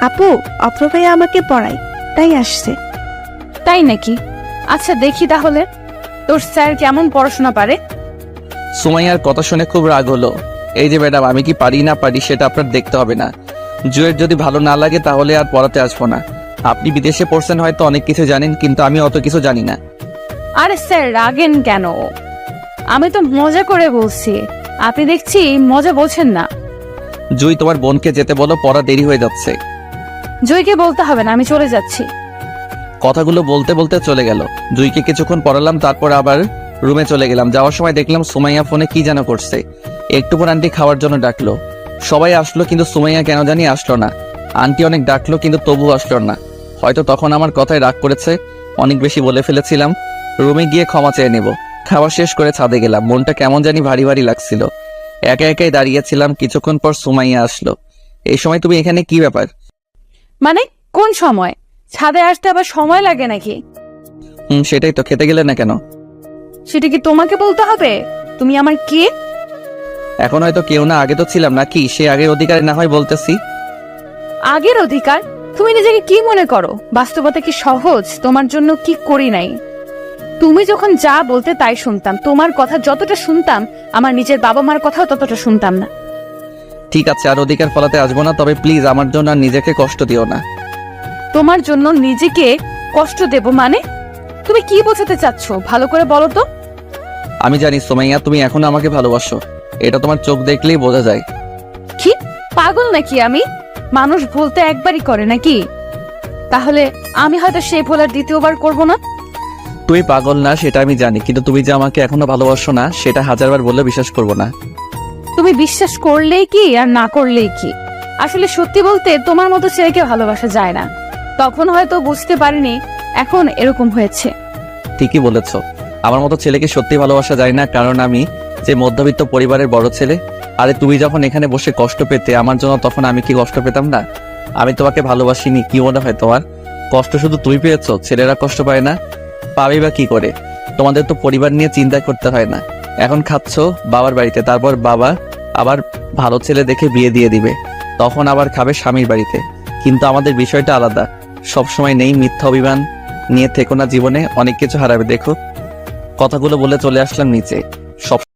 আপু, অপ্র ভাইয়া আমাকে পড়ায়, তাই আসছে। তাই নাকি? আচ্ছা দেখি তাহলে তোর স্যার কেমন পড়াশোনা পারে। সুমাইয়ার কথা শুনে খুব রাগ হলো। এই যে ম্যাডাম, আমি কি পারি না পারি সেটা আপনার দেখতে হবে না। জুয়ের যদি ভালো না লাগে তাহলে আর পড়াতে আসবো না। আপনি বিদেশে পড়ছেন, হয়তো অনেক কিছু জানেন, কিন্তু আমি অত কিছু জানি না। আরে স্যার রাগেন কেন? আমি তো মজা করে বলছি, আপনি দেখছি মজা বোঝেন না। জুই, তোমার বোনকে যেতে বলো, পড়া দেরি হয়ে যাচ্ছে। জয়কে বলতে হবে না, আমি চলে যাচ্ছি। কথাগুলো বলতে বলতে চলে গেল। জুইকে কিছুক্ষণ পড়ালাম, তারপর আবার রুমে চলে গেলাম। যাওয়ার সময় দেখলাম সুমাইয়া ফোনে কি যেন করছে। একটু পর আন্টি খাওয়ার জন্য ডাকলো। সবাই আসলো, কিন্তু সুমাইয়া কেন জানি আসলো না। আন্টি অনেক ডাকলো, কিন্তু তবু আসলো না। হয়তো তখন আমার কথায় রাগ করেছে, অনেক বেশি বলে ফেলেছিলাম। রুমে গিয়ে ক্ষমা চেয়ে নেব। খাওয়া শেষ করে ছাদে গেলাম। মনটা কেমন জানি ভারী ভারী লাগছিল। একা একাই দাঁড়িয়েছিলাম। কিছুক্ষণ পর সুমাইয়া আসলো। এই সময় তুমি এখানে, কি ব্যাপার? মানে কোন সময়? ছাদে আসতে আবার সময় লাগে নাকি? সেটাই তো। খেতে গেলে না কেন? সেটা কি তোমাকে বলতে হবে? তুমি আমার কে? এখন হয়তো কেউ না, আগে তো ছিলাম নাকি? সে আগের অধিকারে না হয় বলতেছি। আগের অধিকার? তুমি নিজেকে কি মনে করো? বাস্তবতা কি সহজ? তোমার জন্য কি করি নাই? তুমি যখন যা বলতে তাই শুনতাম। তোমার কথা যতটা শুনতাম, আমার নিজের বাবা মার কথাও ততটা শুনতাম না। ঠিক আছে, আর অধিকার ফলাতে আসবো না। তবে প্লিজ আমার জন্য আর নিজেকে কষ্ট দিও না। তোমার জন্য নিজেকে কষ্ট দেব মানে? তুমি কি বোঝাতে চাচ্ছ ভালো করে বলো তো। আমি জানি সুমাইয়া, তুমি এখনো আমাকে ভালোবাসো। এটা তোমার চোখ দেখলেই বোঝা যায়। কি পাগল নাকি আমি? মানুষ ভুলতে একবারই করে নাকি? তাহলে আমি হয়তো সেই ভুল আর দ্বিতীয়বার করব না। তুই পাগল না সেটা আমি জানি, কিন্তু তুমি যে আমাকে এখনো ভালোবাসো না সেটা 1000বার বললে বিশ্বাস করবো না। তুমি বিশ্বাস করলেই কি আর না করলেই কি? আসলে সত্যি বলতে তোমার মতো ছেলেকে ভালোবাসা যায় না। তখন হয়তো বুঝতে পারিনি, এখন এরকম হয়েছে। ঠিকই বলেছো। আমার মতো ছেলেকে সত্যি ভালোবাসা যায় না, কারণ আমি যে মধ্যবিত্ত পরিবারের বড় ছেলে। আরে তুমি যখন এখানে বসে কষ্ট পেতে আমার জন্য, তখন আমি কি কষ্ট পেতাম না? আমি তোমাকে ভালোবাসিনি? কি মনে হয় তোমার? কষ্ট শুধু তুই পেয়েছো, ছেলেরা কষ্ট পায় না? পাবে বা কি করে? তোমাদের তো পরিবার নিয়ে চিন্তা করতে হয় না। এখন খাচ্ছো বাবার বাড়িতে, তারপর বাবা আবার ভালো ছেলে দেখে বিয়ে দিয়ে দিবে, তখন আবার খাবে স্বামীর বাড়িতে। কিন্তু আমাদের বিষয়টা আলাদা। সবসময় নেই মিথ্যা অভিমান নিয়ে থেকো না জীবনে, অনেক কিছু হারাবে। দেখো, কথাগুলো বলে চলে আসলাম নিচে। সব